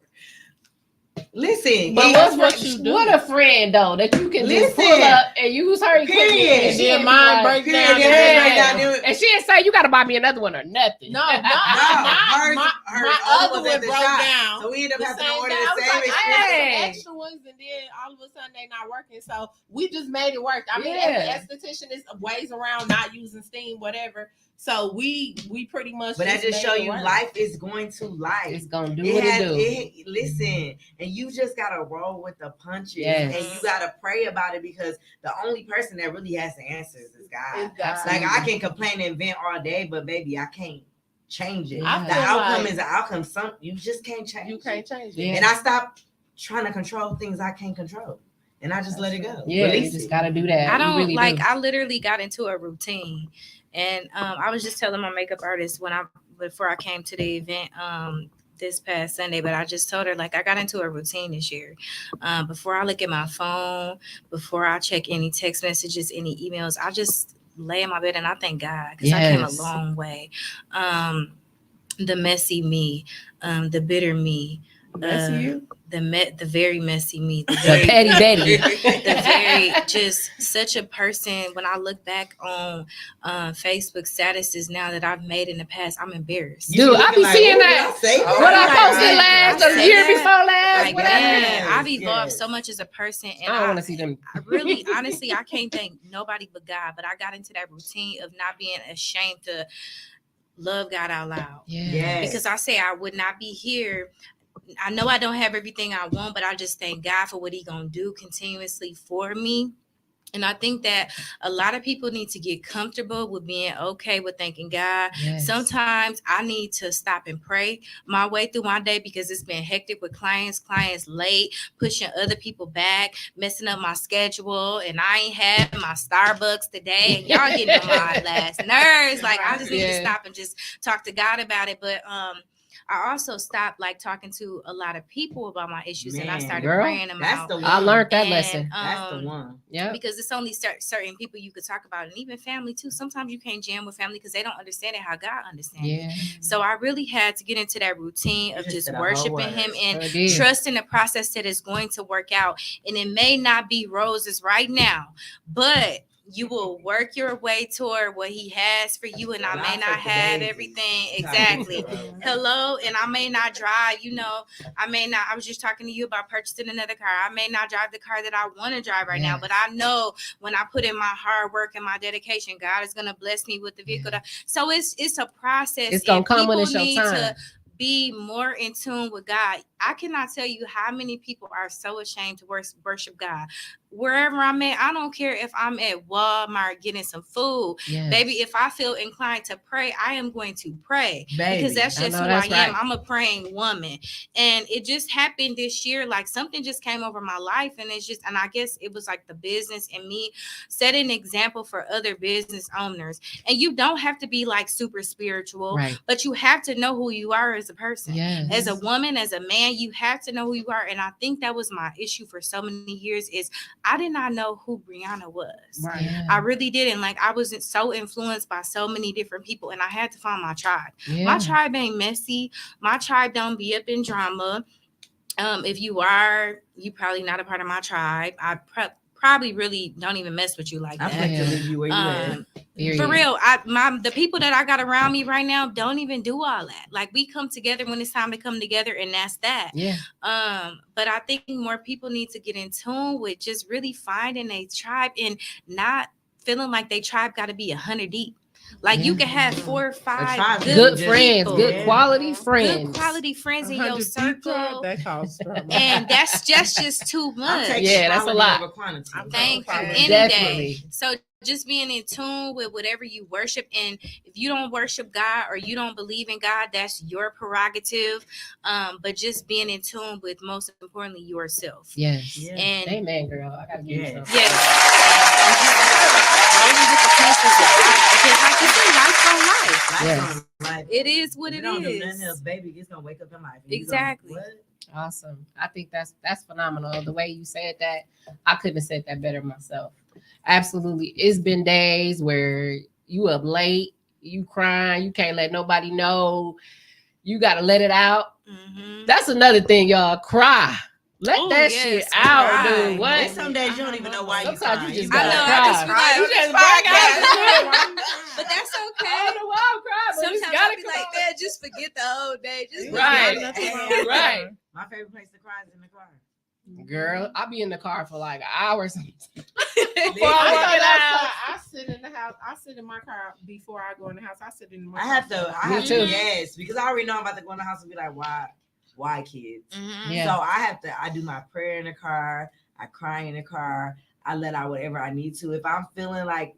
Listen, but what a friend though, that you can just pull up and use her equipment. And then mine break down. And she didn't say you got to buy me another one or nothing. No, my other one broke down. So we ended up having to order the the same extra ones, and then all of a sudden they not working. So we just made it work. I mean, as an esthetician, is ways around not using steam, whatever. So we pretty much. But I just show you, life is going to life. It's gonna do what it do. Listen, and you just gotta roll with the punches, and you gotta pray about it, because the only person that really has the answers is God. Like, I can complain and vent all day, but baby, I can't change it. The outcome is the outcome. You just can't change. You can't change it. Yeah. And I stopped trying to control things I can't control, and I just let it go. Yeah, you just gotta do that. I don't really do. I literally got into a routine. And I was just telling my makeup artist before I came to the event this past Sunday, but I just told her, like, I got into a routine this year. Before I look at my phone, before I check any text messages, any emails, I just lay in my bed and I thank God, because I came a long way. The messy me, the bitter me, the very messy me, the petty Betty, the very just such a person. When I look back on Facebook statuses now that I've made in the past, I'm embarrassed. Dude, I be seeing that. What I posted last or the year before last, like, whatever. Man, I've evolved so much as a person, and I don't want to see them. I really, honestly, I can't thank nobody but God. But I got into that routine of not being ashamed to love God out loud. Because I say I would not be here. I know I don't have everything I want, but I just thank God for what He gonna do continuously for me. And I think that a lot of people need to get comfortable with being okay with thanking God. Yes. Sometimes I need to stop and pray my way through my day because it's been hectic with clients late, pushing other people back, messing up my schedule, and I ain't had my Starbucks today, and y'all getting on my last nerves. Like, I just need to stop and just talk to God about it. But I also stopped like talking to a lot of people about my issues, and I started praying them out. The one. I learned that lesson. That's the one. Yeah, because it's only certain people you could talk about, and even family too. Sometimes you can't jam with family because they don't understand it how God understands it. So I really had to get into that routine of just worshiping Him and trusting the process that is going to work out. And it may not be roses right now, but you will work your way toward what He has for you. And I may not have everything exactly. Hello. And I may not drive, I was just talking to you about purchasing another car. I may not drive the car that I want to drive right now, but I know when I put in my hard work and my dedication, God is going to bless me with the vehicle. So it's a process. It's going to come when it's your time. To be more in tune with God. I cannot tell you how many people are so ashamed to worship God. Wherever I'm at, I don't care if I'm at Walmart getting some food. Baby, if I feel inclined to pray, I am going to pray. Because that's just who I am. I'm a praying woman. And it just happened this year. Like, something just came over my life. And I guess it was like the business and me set an example for other business owners. And you don't have to be like super spiritual, but you have to know who you are as a person. As a woman, as a man, you have to know who you are. And I think that was my issue for so many years is I did not know who Brianna was. I really didn't. Like, I wasn't so influenced by so many different people, and I had to find my tribe. My tribe ain't messy. My tribe don't be up in drama. If you are, you probably not a part of my tribe. I probably really don't even mess with you like that. I to leave you where you at. For real, the people that I got around me right now don't even do all that. Like, we come together when it's time to come together, and that's that. But I think more people need to get in tune with just really finding a tribe and not feeling like they tribe got to be 100 deep. Like, you can have 4 or 5 good friends, good quality friends in your circle, and that's just too much. That's a lot. Thank you. Any day. So just being in tune with whatever you worship, and if you don't worship God or you don't believe in God, that's your prerogative. But just being in tune with, most importantly, yourself. And amen, girl. I gotta give you something. Because like you said, life's on life. It is what it don't is. Do nothing else, baby. It's gonna wake up in life. Exactly. Awesome. I think that's phenomenal. The way you said that, I couldn't have said that better myself. Absolutely. It's been days where you up late, you crying, you can't let nobody know. You got to let it out. That's another thing, y'all. Cry. Let that shit out, dude. What? There's some days you don't even know why you cry. You just gotta cry. But that's okay. I don't know why I'm crying, but sometimes I'll be like, man, just forget the whole day. Just right. My favorite place to cry is in the car. Girl, I'll be in the car for like hours. I sit in the house. I sit in my car before I go in the house. I sit in my car. I have to, yes, because I already know I'm about to go in the house and be like, why kids? So I do my prayer in the car. I cry in the car. I let out whatever I need to. If I'm feeling like,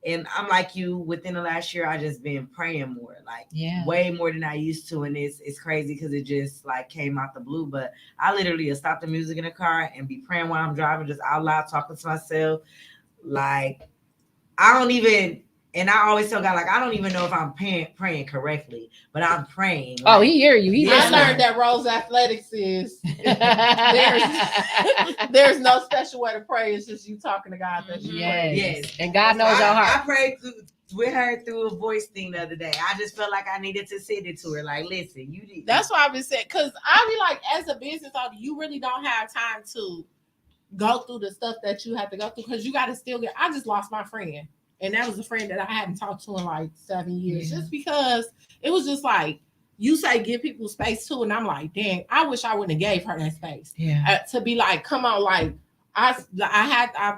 and I'm like you, within the last year, I just been praying more, like way more than I used to. And it's crazy because it just like came out the blue. But I literally stop the music in the car and be praying while I'm driving, just out loud, talking to myself. Like, I don't even, and I always tell God, like, I don't even know if I'm praying correctly, but I'm praying. Oh, he hear you. I learned that Rose Athletics is there's no special way to pray. It's just you talking to God. That's yes. And God knows your heart. I prayed with her through a voice thing the other day. I just felt like I needed to send it to her. Like, listen, you need. That's why I've been saying, because I be like, as a business owner, you really don't have time to go through the stuff that you have to go through, because you got to still get. I just lost my friend. And that was a friend that I hadn't talked to in like 7 years, just because it was just like, you say give people space too. And I'm like, dang, I wish I wouldn't have gave her that space. To be like, come on, like, I'm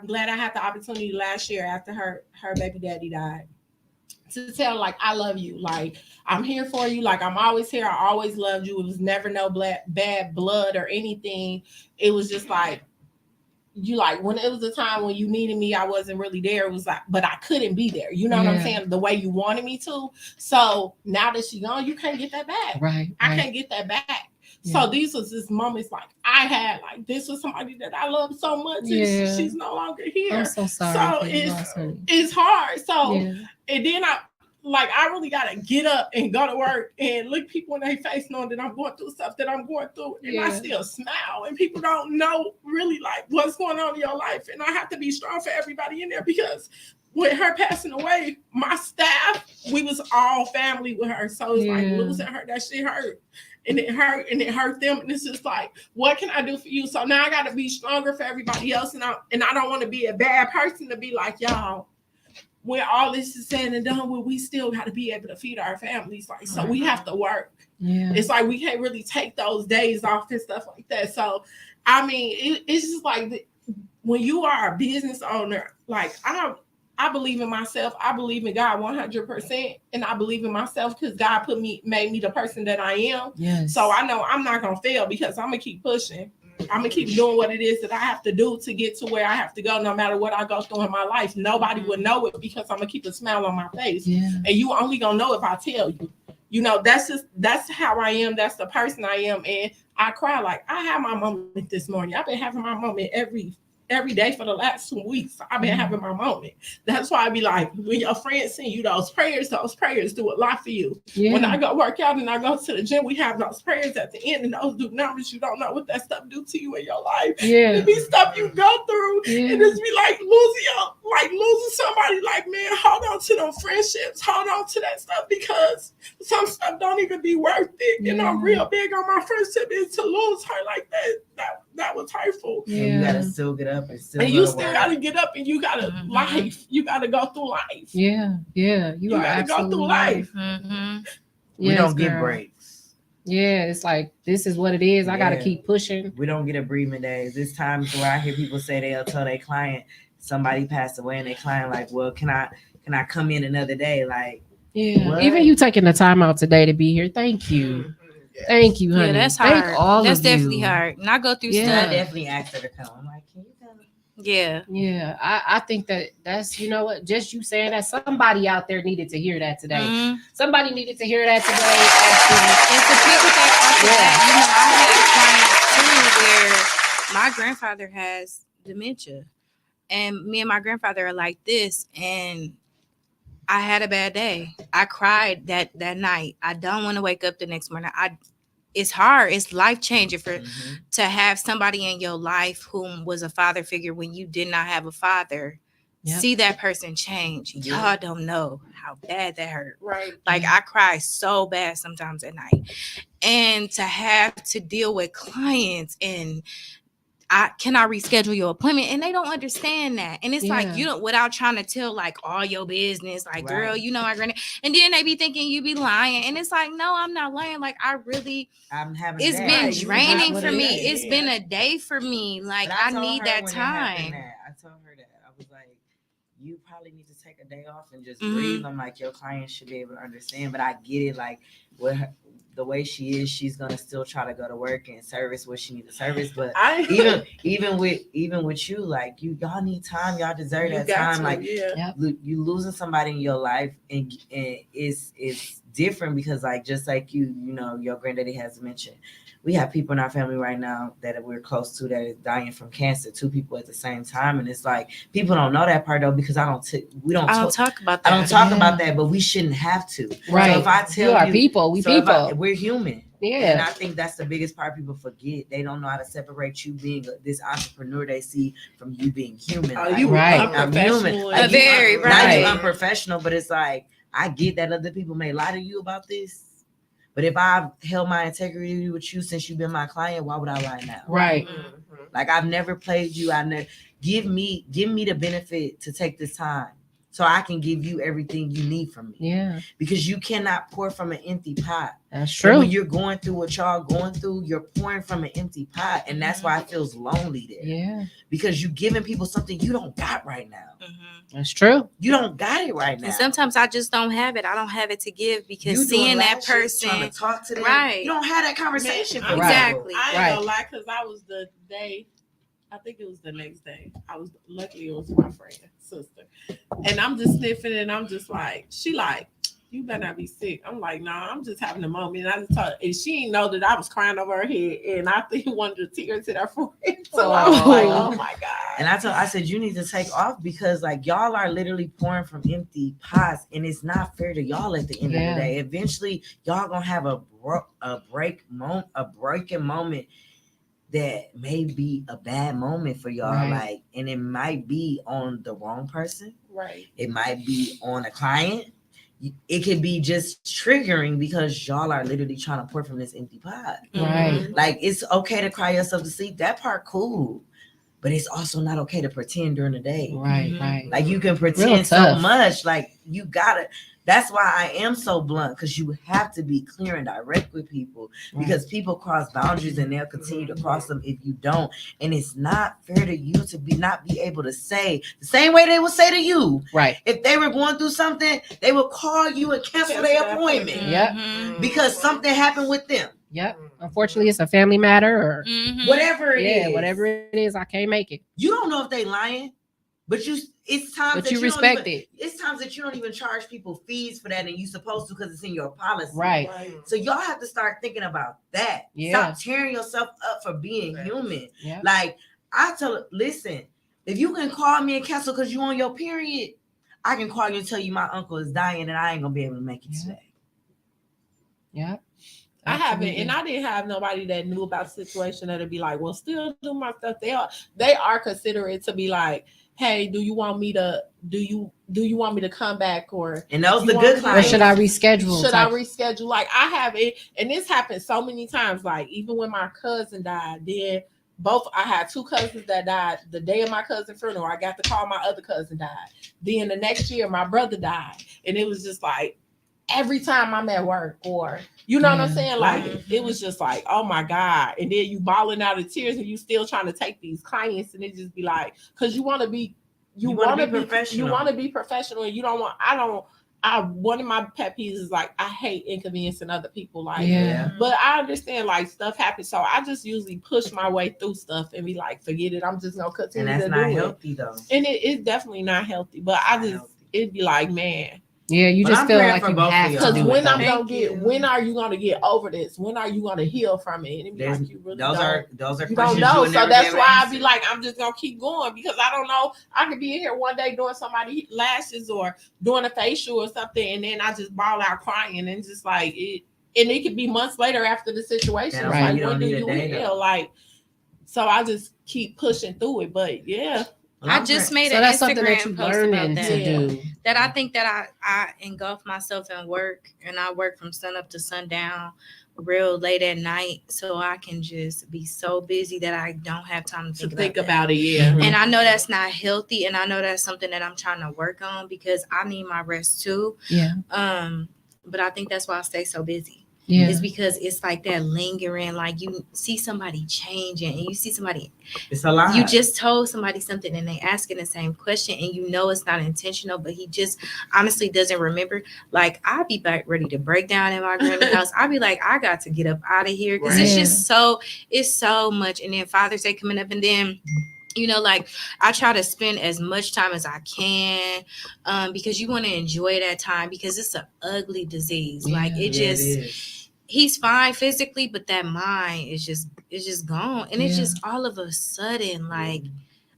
glad I had the opportunity last year after her baby daddy died to tell, like, I love you. Like, I'm here for you. Like, I'm always here. I always loved you. It was never no bad blood or anything. It was just like, you like when it was a time when you needed me, I wasn't really there. It was like, but I couldn't be there. You know what I'm saying? The way you wanted me to. So now that she's gone, you can't get that back. Right. I can't get that back. So these was just moments like I had, like this was somebody that I love so much. And she's no longer here. I'm so sorry. So it's hard. So and then I really gotta get up and go to work and look people in their face knowing that I'm going through stuff that I'm going through. And I still smile. And people don't know really like what's going on in your life. And I have to be strong for everybody in there because with her passing away, my staff, we was all family with her. So it's like losing her, that shit hurt. And it hurt them. And it's just like, what can I do for you? So now I gotta be stronger for everybody else. And I don't want to be a bad person to be like, y'all, when all this is said and done, we still got to be able to feed our families. Like, so we have to work. Yeah. It's like we can't really take those days off and stuff like that. So, I mean, it's just like when you are a business owner, like I believe in myself. I believe in God 100%. And I believe in myself because God made me the person that I am. Yes. So I know I'm not going to fail because I'm going to keep pushing. I'm going to keep doing what it is that I have to do to get to where I have to go, no matter what I go through in my life. Nobody would know it because I'm going to keep a smile on my face. Yeah. And you only going to know if I tell you. You know, that's how I am. That's the person I am. And I cry like I had my moment this morning. I've been having my moment every day for the last 2 weeks. I've been having my moment. That's why I be like, when your friends send you those prayers do a lot for you. Yeah. When I go work out and I go to the gym, we have those prayers at the end, and those do numbers. You don't know what that stuff do to you in your life. Yeah. It be stuff you go through, and it's be like losing somebody. Like, man, hold on to them friendships, hold on to that stuff because some stuff don't even be worth it. Yeah. And I'm real big on my friendship is to lose her like that. That was hurtful. Yeah. You gotta still get up and you still gotta get up and you gotta life. You gotta go through life. Yeah. You gotta go through life. We don't get breaks. Yeah, it's like this is what it is. I gotta keep pushing. We don't get a breathing days. There's times where I hear people say they'll tell their client somebody passed away and their client like, well, can I come in another day? Like, what? Even you taking the time out today to be here. Thank you. Thank you, honey. Yeah, that's hard. That's definitely you. hard. And I go through stuff. I definitely asked her to come. I'm like, can you come? Yeah. I think that's you know what, just you saying that somebody out there needed to hear that today. Mm-hmm. Somebody needed to hear that today. And to piggyback off of that, I had a client too where my grandfather has dementia, and me and my grandfather are like this, and I had a bad day. I cried that night. I don't want to wake up the next morning. It's hard. It's life-changing to have somebody in your life whom was a father figure when you did not have a father. Yep. See that person change. Y'all don't know how bad that hurt. Right. Like I cry so bad sometimes at night. And to have to deal with clients and I reschedule your appointment, and they don't understand that. And it's like, you don't, without trying to tell like all your business, like, girl, you know, I granted, and then they be thinking you be lying. And it's like, no, I'm not lying. Like I'm having, it's been draining for me. It's been a day for me. Like I need that time. I told her that. I was like, you probably need to take a day off and just breathe. I'm like, your client should be able to understand, but I get it. Like the way she is, she's gonna still try to go to work and service what she needs to service. But even with you, like y'all need time, y'all deserve that time. Like you losing somebody in your life, and it's different because like just like you know, your granddaddy has mentioned. We have people in our family right now that we're close to that is dying from cancer, 2 people at the same time. And it's like, people don't know that part though, because I don't talk about that. I don't talk about that, but we shouldn't have to. Right. So if I tell you, are people, we're human. Yeah. And I think that's the biggest part people forget. They don't know how to separate you being this entrepreneur they see from you being human. Like, you right. I'm human. Like, very right. Not you unprofessional, but it's like, I get that other people may lie to you about this. But if I've held my integrity with you since you've been my client, why would I lie now? Right. Like I've never played you. Give me the benefit to take this time so I can give you everything you need from me. Yeah. Because you cannot pour from an empty pot. That's true. And when you're going through what y'all going through, you're pouring from an empty pot. And that's why it feels lonely there. Yeah. Because you're giving people something you don't got right now. That's true. You don't got it right now. And sometimes I just don't have it. I don't have it to give because seeing that person trying to talk to them, right? You don't have that conversation. Exactly. I ain't gonna lie, because I was the day I think it was the next day. Luckily it was my friend, sister. And I'm just sniffing and I'm just like, she like, you better not be sick. I'm like, nah, I'm just having a moment. And I just told her, and she didn't know that I was crying over her head. And I think one of the tears hit her forehead. So I was like, oh my God. And I said, you need to take off because like y'all are literally pouring from empty pots and it's not fair to y'all at the end of the day. Eventually y'all gonna have a breaking moment that may be a bad moment for y'all. Right. Like, and it might be on the wrong person. Right. It might be on a client. It could be just triggering because y'all are literally trying to pour from this empty pot. Right. Like, it's okay to cry yourself to sleep. That part, cool. But it's also not okay to pretend during the day. Right, right. Like, you can pretend so much. Like, you gotta. That's why I am so blunt, because you have to be clear and direct with people, because people cross boundaries and they'll continue to cross them if you don't. And it's not fair to you to not be able to say the same way they would say to you. Right. If they were going through something, they would call you and cancel their appointment. Yep. Because something happened with them. Yep. Unfortunately, it's a family matter or whatever it is. Yeah, whatever it is, I can't make it. You don't know if they lying, but it's times that you respect it. It's times that you don't even charge people fees for that, and you supposed to because it's in your policy. Right. So y'all have to start thinking about that. Yeah. Stop tearing yourself up for being human. Yeah. Like, listen, if you can call me and cancel because you on your period, I can call you and tell you my uncle is dying and I ain't gonna be able to make it today. Yeah. I haven't, and I didn't have nobody that knew about the situation that'd be like, well, still do my stuff. They are considerate to be like, hey, do you want me to come back, or and those the good clients. Or should I reschedule? Should I reschedule? Like, I have it, and this happened so many times. Like, even when my cousin died, then I had two cousins that died the day of my cousin's funeral. I got to call my other cousin died. Then the next year, my brother died, and it was just like every time I'm at work, or you know what I'm saying? Like, it was just like, oh my God. And then you bawling out of tears and you still trying to take these clients, and it just be like, because you want to be professional. You want to be professional, and you don't want, one of my pet peeves is like, I hate inconveniencing other people. Like, but I understand like stuff happens. So I just usually push my way through stuff and be like, forget it. I'm just going to continue to do it. And that's not healthy though. And it's definitely not healthy, but it'd be like, man. Yeah, you just feel like you have to. Because when are you gonna get over this? When are you gonna heal from it? And it be like, you really those are you don't know. So that's why I be like, I'm just gonna keep going, because I don't know. I could be in here one day doing somebody's lashes or doing a facial or something, and then I just bawl out crying, and just like it. And it could be months later after the situation. Like, when do you heal? Like, so I just keep pushing through it. But yeah. I just made an Instagram post about that. That I think that I engulf myself in work, and I work from sun up to sundown, real late at night, so I can just be so busy that I don't have time to think about it. Yeah. And I know that's not healthy, and I know that's something that I'm trying to work on, because I need my rest too. Yeah. But I think that's why I stay so busy. Yeah. It's because it's like that lingering, like you see somebody changing, and you see somebody, it's a lot. You just told somebody something and they asking the same question, and you know it's not intentional, but he just honestly doesn't remember. Like, I'll be back ready to break down in my grandma's house. I'll be like, I got to get up out of here, because it's so much. And then Father's Day coming up, and then like, I try to spend as much time as I can, because you want to enjoy that time, because it's an ugly disease. Like, he's fine physically, but that mind is just gone. And it's just all of a sudden, like,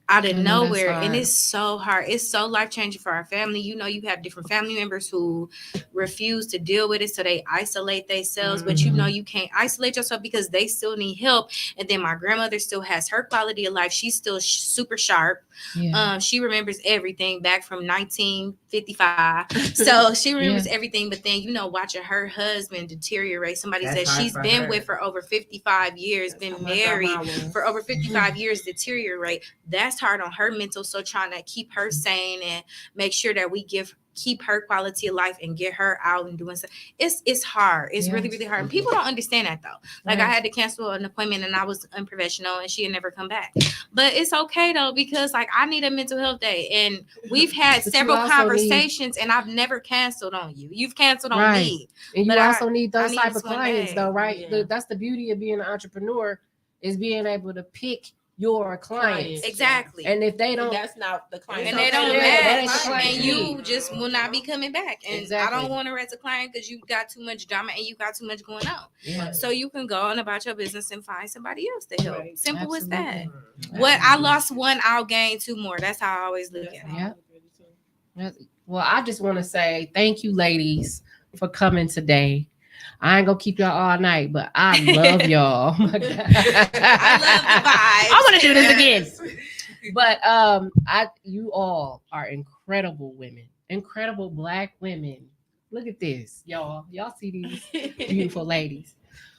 out of nowhere. And it's so hard. It's so life-changing for our family. You have different family members who refuse to deal with it, so they isolate themselves. But you can't isolate yourself, because they still need help. And then my grandmother still has her quality of life. She's still super sharp. She remembers everything back from 1955. So she remembers everything. But then, watching her husband deteriorate, somebody said she's been with for over 55 years, been married for over 55 years, deteriorate. That's hard on her mental. So trying to keep her sane and make sure that we keep her quality of life and get her out and doing stuff. It's hard. It's really, really hard. And people don't understand that though. Like, I had to cancel an appointment, and I was unprofessional, and she had never come back. But it's okay though, because like, I need a mental health day, and we've had several conversations, and I've never canceled on you. You've canceled on me. And you also need those type of clients though, right? That's the beauty of being an entrepreneur, is being able to pick your clients. Exactly. And if they don't, that's not the client. And they don't Yeah, that ain't the match, client and you need. just will not be coming back. And Exactly. I don't want her as a client because you got too much drama and you got too much going on. Yeah. So you can go on about your business and find somebody else to help. Right. Simple as that. Absolutely. What I lost one, I'll gain two more. That's how I always look at it. Yeah. Well, I just want to say thank you, ladies, for coming today. I ain't gonna keep y'all all night, but I love y'all. Oh my God. I love the vibes. I want to do this again. But you all are incredible women, incredible Black women. Look at this, y'all. Y'all see these beautiful ladies.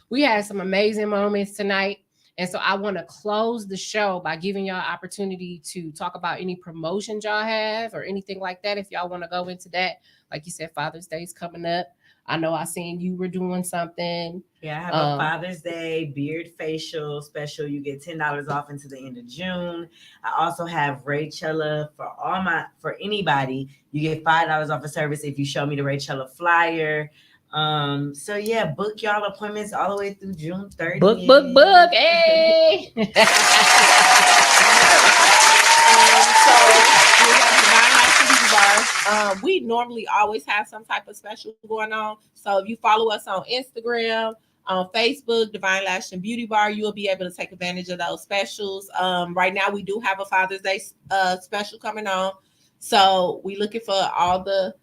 We had some amazing moments tonight. And so I want to close the show by giving y'all opportunity to talk about any promotions y'all have or anything like that. If y'all want to go into that, like you said, Father's Day is coming up. I know I seen you were doing something. Yeah, I have a Father's Day beard facial special. You get $10 off until the end of June. I also have Raychella for anybody. You get $5 off a service if you show me the Raychella flyer. So yeah, book y'all appointments all the way through June 30th. Book. Hey. We normally always have some type of special going on. So if you follow us on Instagram, on Facebook, Divine Lash and Beauty Bar, you'll be able to take advantage of those specials. Right now we do have a Father's Day special coming on. So we looking for all the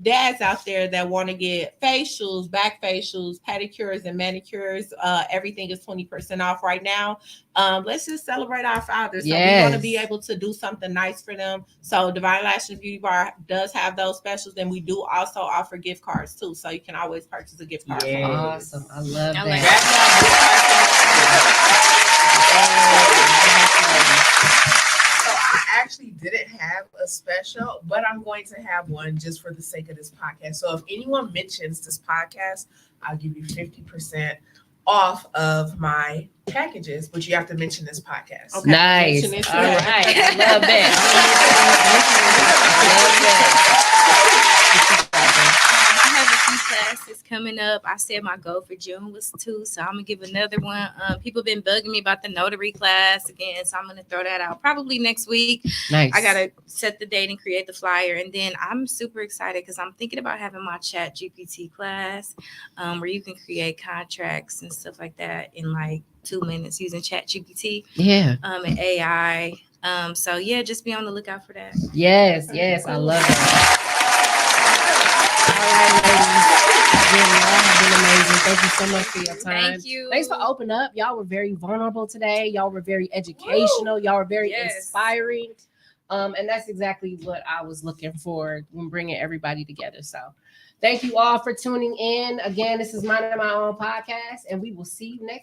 dads out there that want to get facials, back facials, pedicures, and manicures. Everything is 20% off right now. Let's just celebrate our fathers. So we want to be able to do something nice for them. So Divine Lash and Beauty Bar does have those specials, and we do also offer gift cards too. So you can always purchase a gift card. Yes. Awesome. I love I like I actually didn't have a special, but I'm going to have one just for the sake of this podcast. So if anyone mentions this podcast, I'll give you 50% off of my packages, but you have to mention this podcast. Okay. Nice. All Mention it. right. I love that. I have a few classes coming up. I said my goal for June was 2, so I'm gonna give another one. People been bugging me about the notary class again, so I'm gonna throw that out probably next week. Nice. I gotta set the date and create the flyer, and then I'm super excited because I'm thinking about having my Chat GPT class, where you can create contracts and stuff like that in like 2 minutes using Chat GPT Yeah. and AI. So yeah, just be on the lookout for that. Yes. I love it. All right, ladies. Again, y'all have been amazing. Thank you so much for your time. Thank you. Thanks for opening up. Y'all were very vulnerable today. Y'all were very educational. Y'all were very inspiring. And that's exactly what I was looking for when bringing everybody together. So thank you all for tuning in. Again, this is Minding My Own podcast, and we will see you next